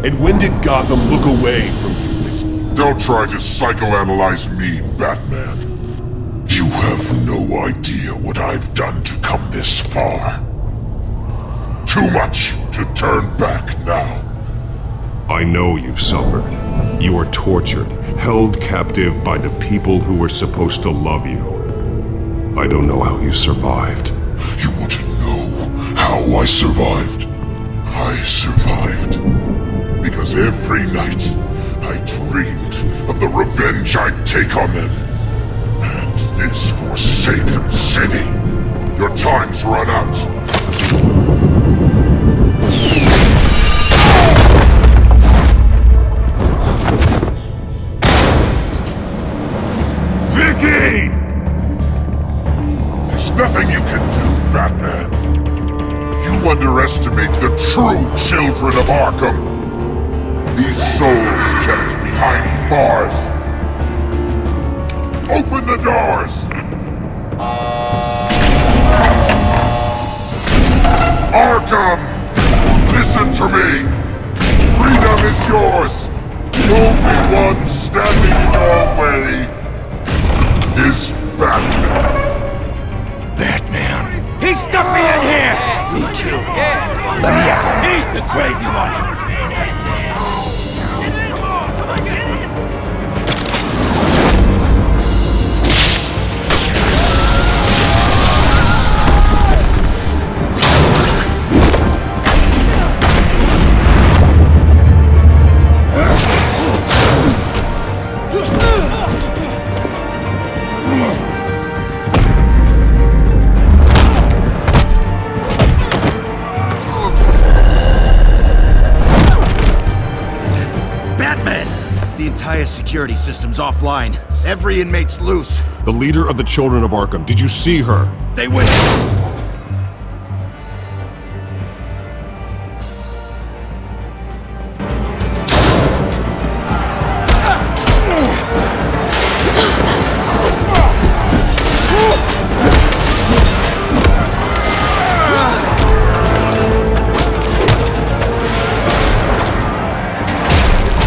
[SPEAKER 2] And when did Gotham look away from you, Vicky?
[SPEAKER 4] Don't try to psychoanalyze me, Batman. You have no idea what I've done to come this far. Too much to turn back now.
[SPEAKER 10] I know you've suffered. You were tortured, held captive by the people who were supposed to love you. I don't know how you survived.
[SPEAKER 4] You want to know how I survived? I survived because every night I dreamed of the revenge I'd take on them. And this forsaken city. Your time's run out. Vicky! There's nothing you can do, Batman. You underestimate the true children of Arkham. These souls kept behind bars. Open the doors! Arkham! Listen to me! Freedom is yours! The only one standing in your way is Batman.
[SPEAKER 7] Batman. He stuck me in here! Me too. Let me at him. He's the crazy one!
[SPEAKER 11] Security system's offline. Every inmate's loose.
[SPEAKER 10] The leader of the Children of Arkham, did you see her?
[SPEAKER 11] They went.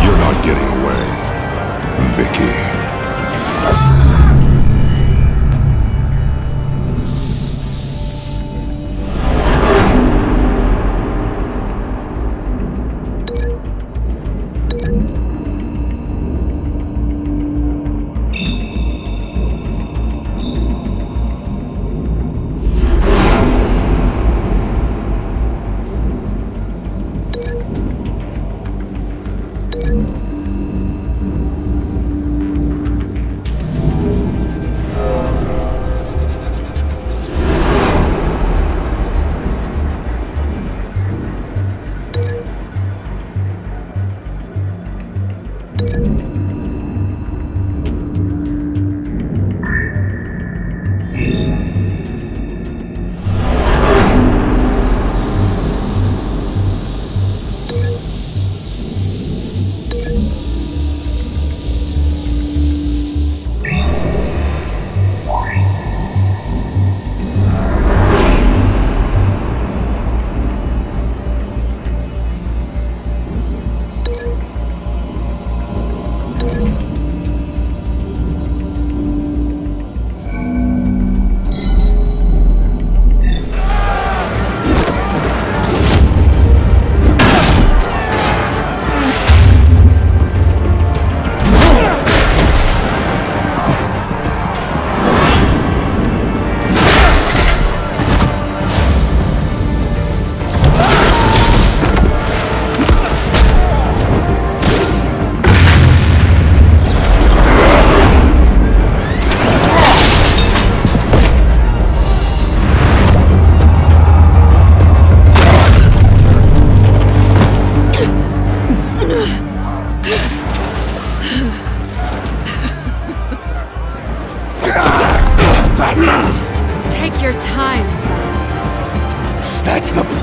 [SPEAKER 10] You're not getting away, Vicky.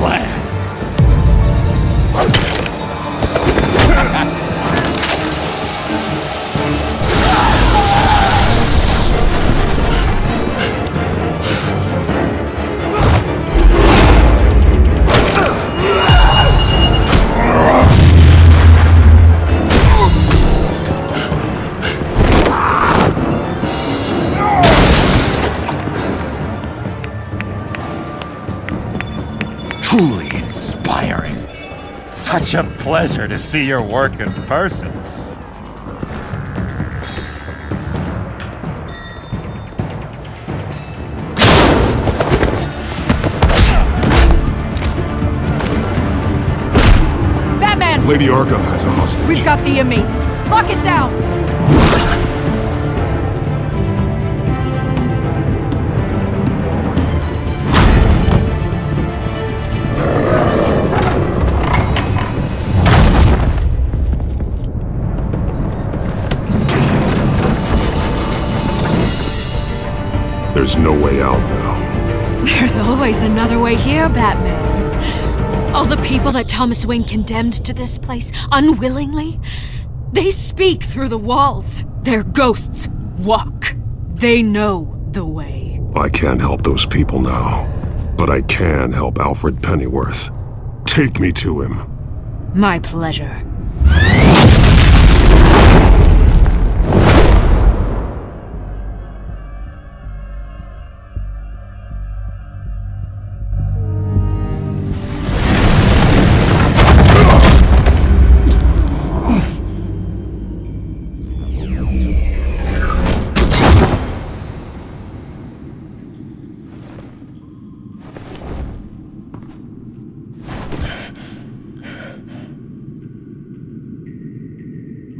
[SPEAKER 8] plan.
[SPEAKER 1] Truly inspiring. Such a pleasure to see your work in person.
[SPEAKER 15] Batman!
[SPEAKER 10] Lady Arkham has a hostage.
[SPEAKER 15] We've got the inmates. Lock it down!
[SPEAKER 10] There's no way out now.
[SPEAKER 9] There's always another way here, Batman. All the people that Thomas Wayne condemned to this place unwillingly, they speak through the walls. Their ghosts walk. They know the way.
[SPEAKER 10] I can't help those people now, but I can help Alfred Pennyworth. Take me to him.
[SPEAKER 9] My pleasure.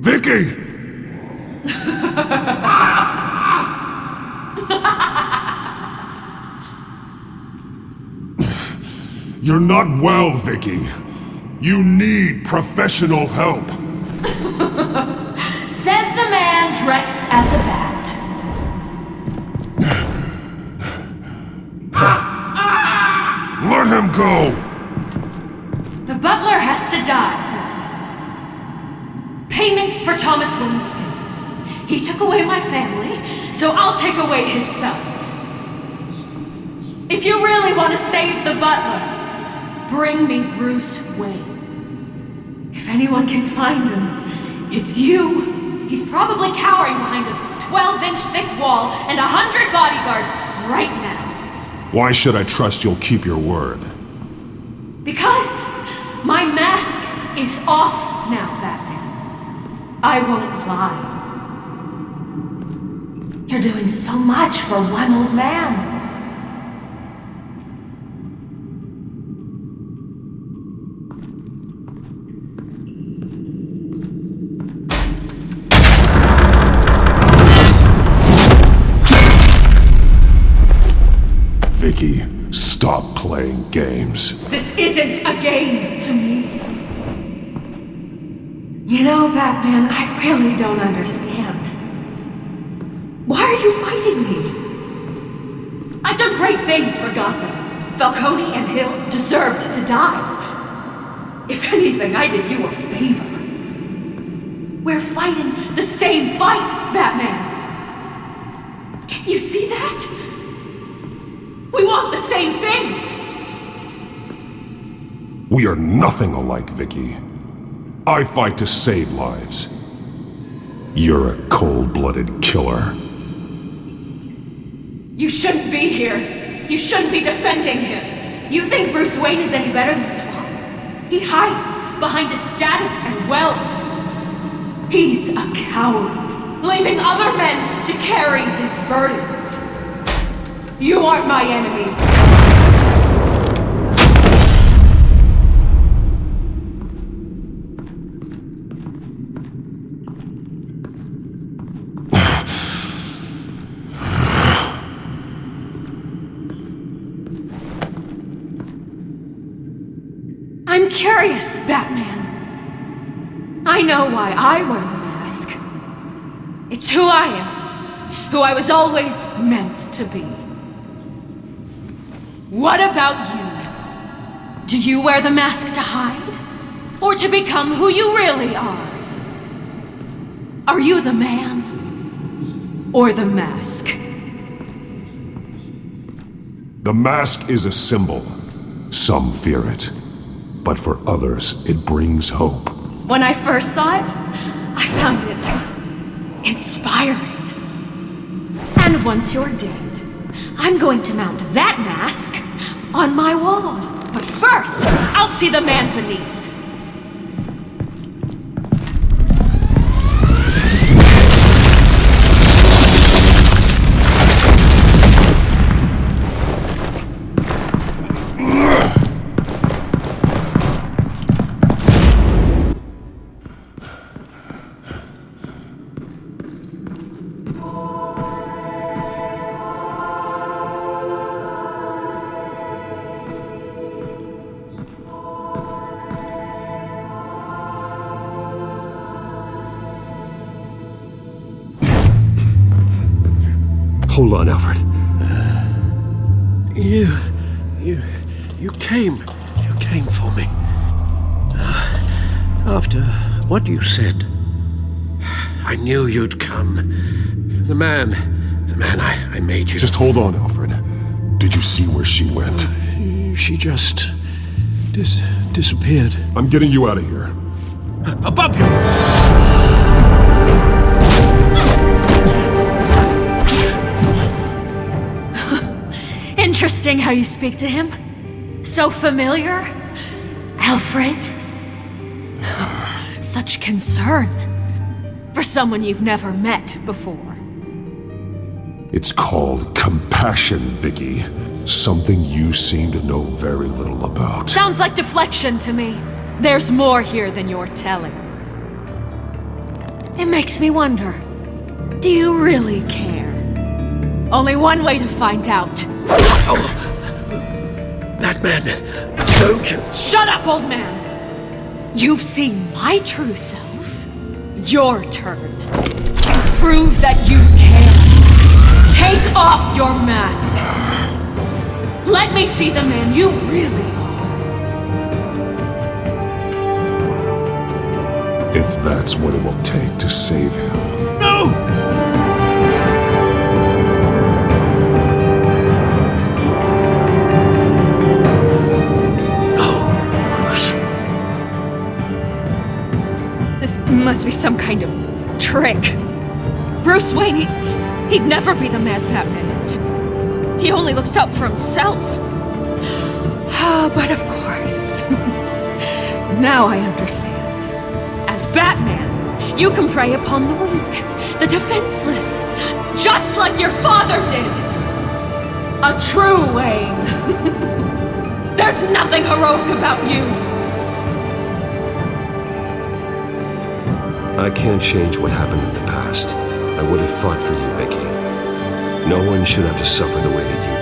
[SPEAKER 4] Vicky! You're not well, Vicky. You need professional help.
[SPEAKER 9] Says the man dressed as a bat.
[SPEAKER 4] Let him go!
[SPEAKER 9] The butler has to die. Payment for Thomas Wayne's sins. He took away my family, so I'll take away his sons. If you really want to save the butler, bring me Bruce Wayne. If anyone can find him, it's you. He's probably cowering behind a 12-inch thick wall and 100 bodyguards right now.
[SPEAKER 10] Why should I trust you'll keep your word?
[SPEAKER 9] Because my mask is off now, Batman. I won't lie. You're doing so much for one old man.
[SPEAKER 10] Vicky, stop playing games.
[SPEAKER 9] This isn't a game to me. You know, Batman, I really don't understand. Why are you fighting me? I've done great things for Gotham. Falcone and Hill deserved to die. If anything, I did you a favor. We're fighting the same fight, Batman. Can't you see that? We want the same things!
[SPEAKER 10] We are nothing alike, Vicky. I fight to save lives. You're a cold-blooded killer.
[SPEAKER 9] You shouldn't be here. You shouldn't be defending him. You think Bruce Wayne is any better than his father? He hides behind his status and wealth. He's a coward, leaving other men to carry his burdens. You aren't my enemy. I'm curious, Batman. I know why I wear the mask. It's who I am, who I was always meant to be. What about you? Do you wear the mask to hide? Or to become who you really are? Are you the man? Or the mask?
[SPEAKER 10] The mask is a symbol. Some fear it. But for others, it brings hope.
[SPEAKER 9] When I first saw it, I found it inspiring. And once you're dead, I'm going to mount that mask on my wall. But first, I'll see the man beneath.
[SPEAKER 10] Hold on, Alfred.
[SPEAKER 12] You came for me. After what you said, I knew you'd come. The man I made you.
[SPEAKER 10] Just hold on, Alfred. Did you see where she went?
[SPEAKER 12] She just disappeared.
[SPEAKER 10] I'm getting you out of here.
[SPEAKER 8] Above you!
[SPEAKER 9] Interesting how you speak to him. So familiar. Alfred. Such concern for someone you've never met before.
[SPEAKER 10] It's called compassion, Vicky. Something you seem to know very little about.
[SPEAKER 9] Sounds like deflection to me. There's more here than you're telling. It makes me wonder, do you really care? Only one way to find out.
[SPEAKER 12] Batman, don't you...
[SPEAKER 9] Shut up, old man! You've seen my true self. Your turn. Prove that you can. Take off your mask. Let me see the man you really are.
[SPEAKER 10] If that's what it will take to save him.
[SPEAKER 8] No!
[SPEAKER 9] Must be some kind of trick. Bruce Wayne, he'd never be the man Batman is. He only looks out for himself. But of course. Now I understand. As Batman, you can prey upon the weak, the defenseless, just like your father did. A true Wayne. There's nothing heroic about you.
[SPEAKER 13] I can't change what happened in the past. I would have fought for you, Vicky. No one should have to suffer the way that you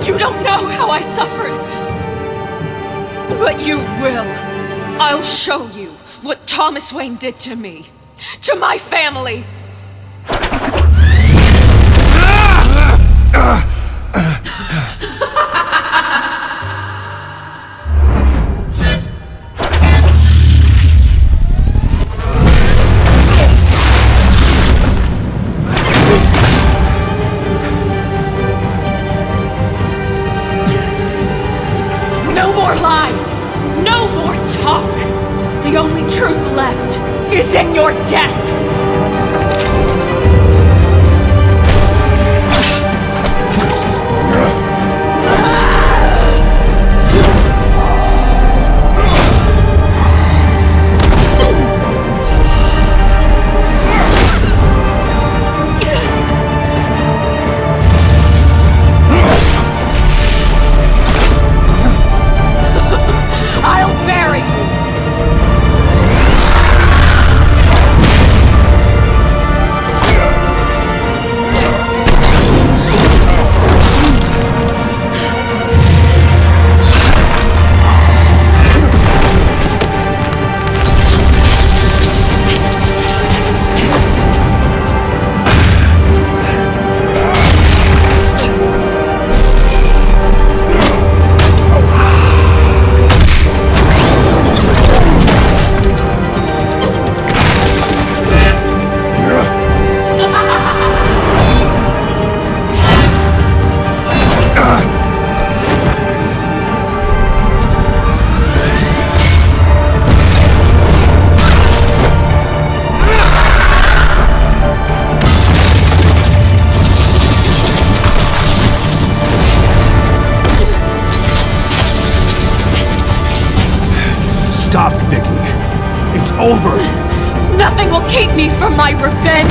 [SPEAKER 13] did.
[SPEAKER 9] You don't know how I suffered. But you will. I'll show you what Thomas Wayne did to me. To my family. No more lies! No more talk! The only truth left is in your death! I'll bury you!
[SPEAKER 2] Stop, Vicky. It's over.
[SPEAKER 9] Nothing will keep me from my revenge!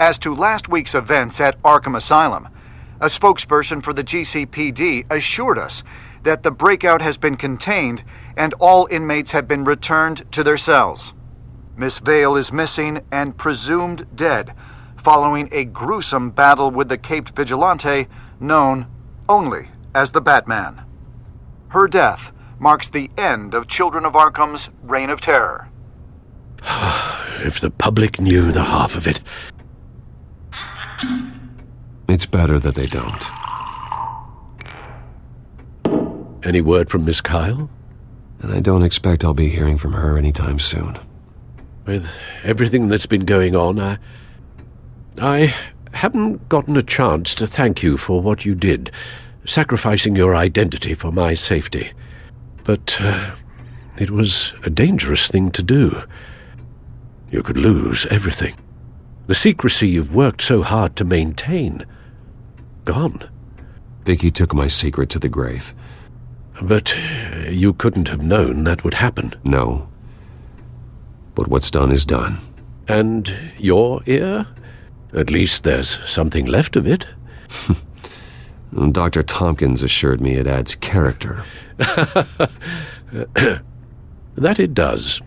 [SPEAKER 6] As to last week's events at Arkham Asylum, a spokesperson for the GCPD assured us that the breakout has been contained and all inmates have been returned to their cells. Miss Vale is missing and presumed dead, following a gruesome battle with the caped vigilante known only as the Batman. Her death marks the end of Children of Arkham's reign of terror.
[SPEAKER 12] If the public knew the half of it.
[SPEAKER 10] It's better that they don't.
[SPEAKER 12] Any word from Miss Kyle?
[SPEAKER 10] And I don't expect I'll be hearing from her anytime soon.
[SPEAKER 12] With everything that's been going on, I haven't gotten a chance to thank you for what you did, sacrificing your identity for my safety. But it was a dangerous thing to do. You could lose everything. The secrecy you've worked so hard to maintain. Gone.
[SPEAKER 10] Vicky took my secret to the grave.
[SPEAKER 12] But you couldn't have known that would happen.
[SPEAKER 10] No. But what's done is done.
[SPEAKER 12] And your ear? At least there's something left of it.
[SPEAKER 10] Dr. Tompkins assured me it adds character.
[SPEAKER 12] That it does.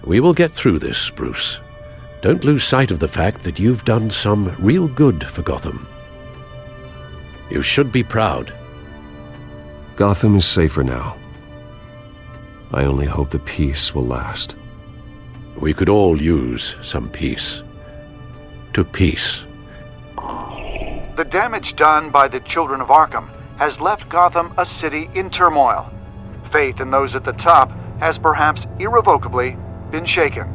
[SPEAKER 12] We will get through this, Bruce. Don't lose sight of the fact that you've done some real good for Gotham. You should be proud.
[SPEAKER 10] Gotham is safer now. I only hope the peace will last.
[SPEAKER 12] We could all use some peace. To peace.
[SPEAKER 6] The damage done by the Children of Arkham has left Gotham a city in turmoil. Faith in those at the top has perhaps irrevocably been shaken.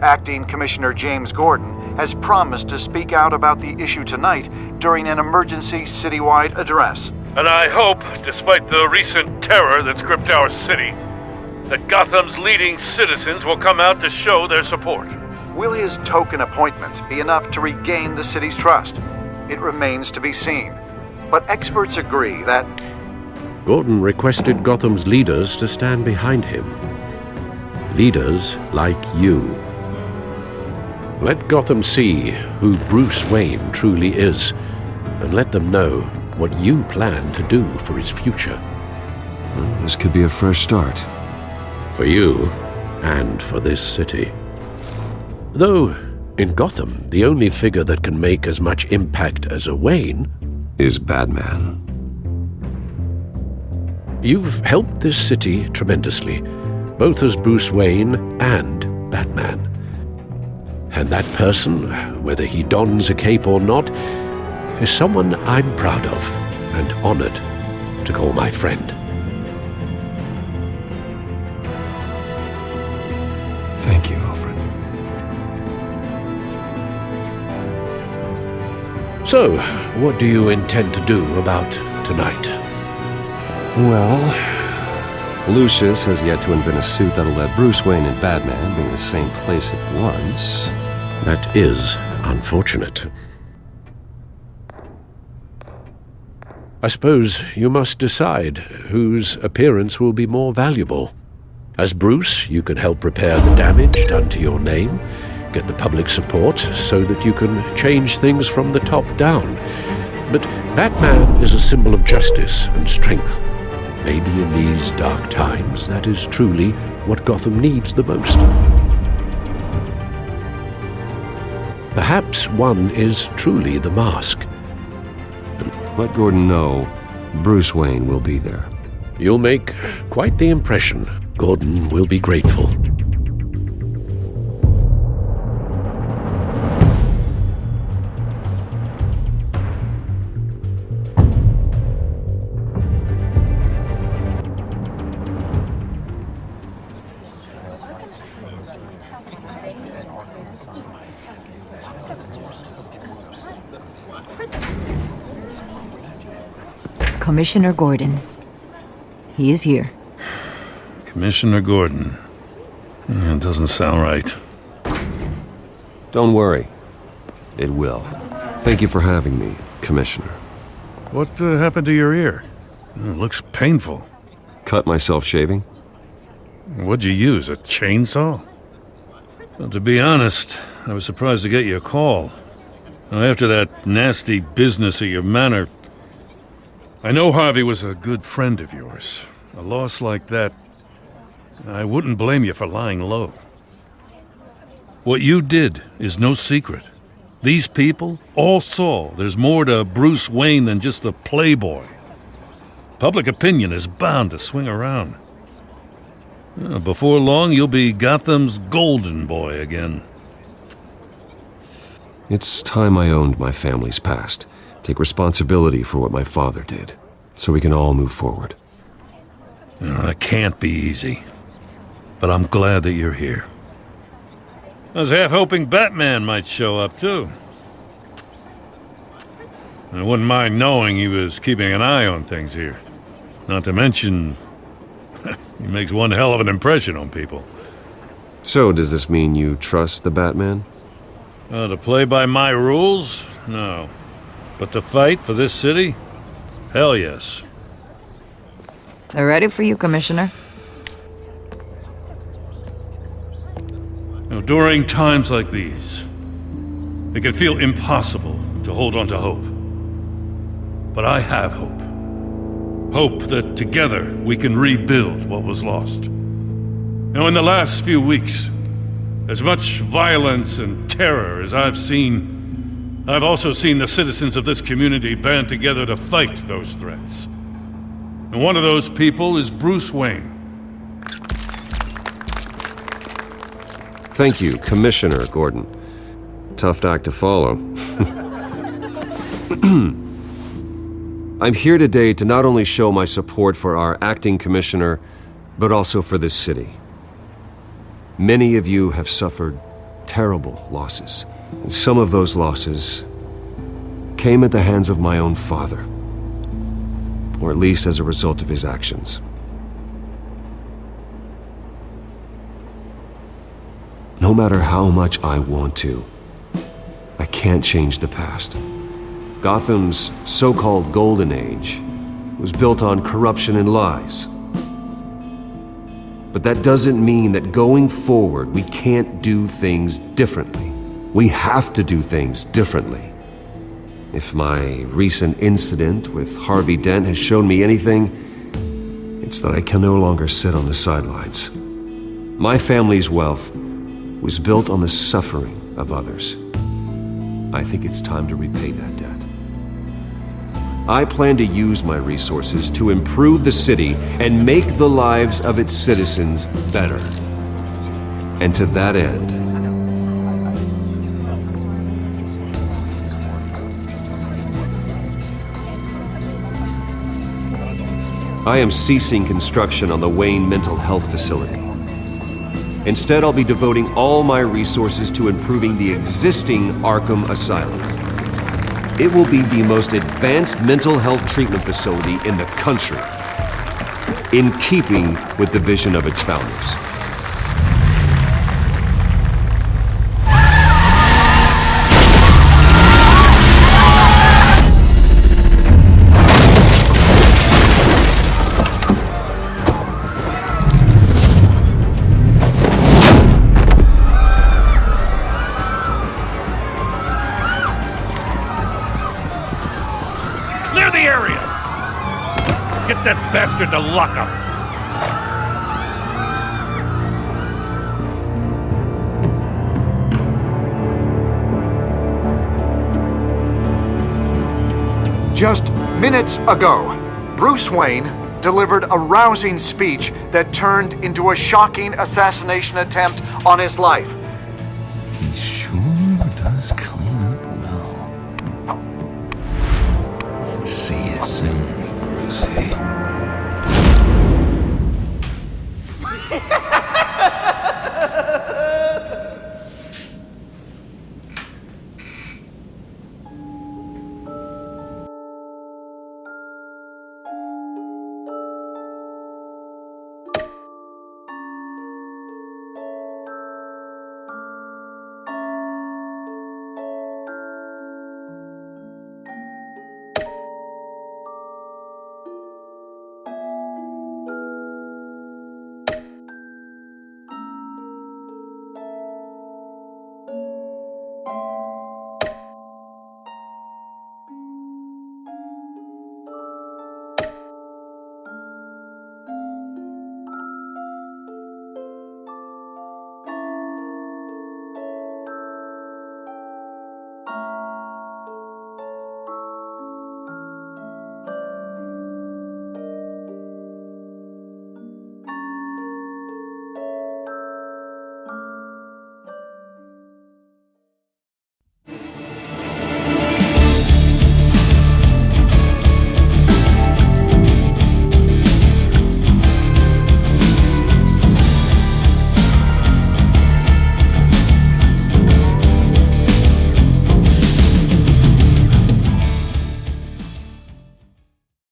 [SPEAKER 6] Acting Commissioner James Gordon has promised to speak out about the issue tonight during an emergency citywide address.
[SPEAKER 8] And I hope, despite the recent terror that's gripped our city, that Gotham's leading citizens will come out to show their support.
[SPEAKER 6] Will his token appointment be enough to regain the city's trust? It remains to be seen. But experts agree that
[SPEAKER 12] Gordon requested Gotham's leaders to stand behind him. Leaders like you. Let Gotham see who Bruce Wayne truly is, and let them know what you plan to do for his future.
[SPEAKER 13] Well, this could be a fresh start.
[SPEAKER 12] For you, and for this city. Though, in Gotham, the only figure that can make as much impact as a Wayne
[SPEAKER 13] is Batman.
[SPEAKER 12] You've helped this city tremendously, both as Bruce Wayne and Batman. And that person, whether he dons a cape or not, is someone I'm proud of and honored to call my friend.
[SPEAKER 13] Thank you, Alfred.
[SPEAKER 12] So, what do you intend to do about tonight?
[SPEAKER 13] Well, Lucius has yet to invent a suit that'll let Bruce Wayne and Batman be in the same place at once.
[SPEAKER 12] That is unfortunate. I suppose you must decide whose appearance will be more valuable. As Bruce, you can help repair the damage done to your name, get the public support so that you can change things from the top down. But Batman is a symbol of justice and strength. Maybe in these dark times, that is truly what Gotham needs the most. Perhaps one is truly the mask.
[SPEAKER 13] Let Gordon know Bruce Wayne will be there.
[SPEAKER 12] You'll make quite the impression. Gordon will be grateful.
[SPEAKER 16] Commissioner Gordon. He is here.
[SPEAKER 8] Commissioner Gordon. It doesn't sound right.
[SPEAKER 13] Don't worry. It will. Thank you for having me, Commissioner.
[SPEAKER 8] What happened to your ear? It looks painful.
[SPEAKER 13] Cut myself shaving.
[SPEAKER 8] What'd you use, a chainsaw? Well, to be honest, I was surprised to get your call. After that nasty business at your manor, I know Harvey was a good friend of yours. A loss like that, I wouldn't blame you for lying low. What you did is no secret. These people all saw there's more to Bruce Wayne than just the playboy. Public opinion is bound to swing around. Before long, you'll be Gotham's golden boy again.
[SPEAKER 13] It's time I owned my family's past. Take responsibility for what my father did, so we can all move forward.
[SPEAKER 8] That can't be easy, but I'm glad that you're here. I was half hoping Batman might show up, too. I wouldn't mind knowing he was keeping an eye on things here. Not to mention, he makes one hell of an impression on people.
[SPEAKER 13] So, does this mean you trust the Batman?
[SPEAKER 8] To play by my rules? No. But to fight for this city? Hell yes.
[SPEAKER 16] They're ready for you, Commissioner.
[SPEAKER 8] During times like these, it can feel impossible to hold on to hope. But I have hope. Hope that together we can rebuild what was lost. Now, in the last few weeks, as much violence and terror as I've seen, I've also seen the citizens of this community band together to fight those threats. And one of those people is Bruce Wayne.
[SPEAKER 13] Thank you, Commissioner Gordon. Tough act to follow. I'm here today to not only show my support for our acting commissioner, but also for this city. Many of you have suffered terrible losses. And some of those losses came at the hands of my own father. Or at least as a result of his actions. No matter how much I want to, I can't change the past. Gotham's so-called Golden Age was built on corruption and lies. But that doesn't mean that going forward we can't do things differently. We have to do things differently. If my recent incident with Harvey Dent has shown me anything, it's that I can no longer sit on the sidelines. My family's wealth was built on the suffering of others. I think it's time to repay that debt. I plan to use my resources to improve the city and make the lives of its citizens better. And to that end, I am ceasing construction on the Wayne Mental Health Facility. Instead, I'll be devoting all my resources to improving the existing Arkham Asylum. It will be the most advanced mental health treatment facility in the country, in keeping with the vision of its founders.
[SPEAKER 8] That bastard to lock up.
[SPEAKER 6] Just minutes ago, Bruce Wayne delivered a rousing speech that turned into a shocking assassination attempt on his life.
[SPEAKER 1] He sure does clean up well. See you soon, Brucey.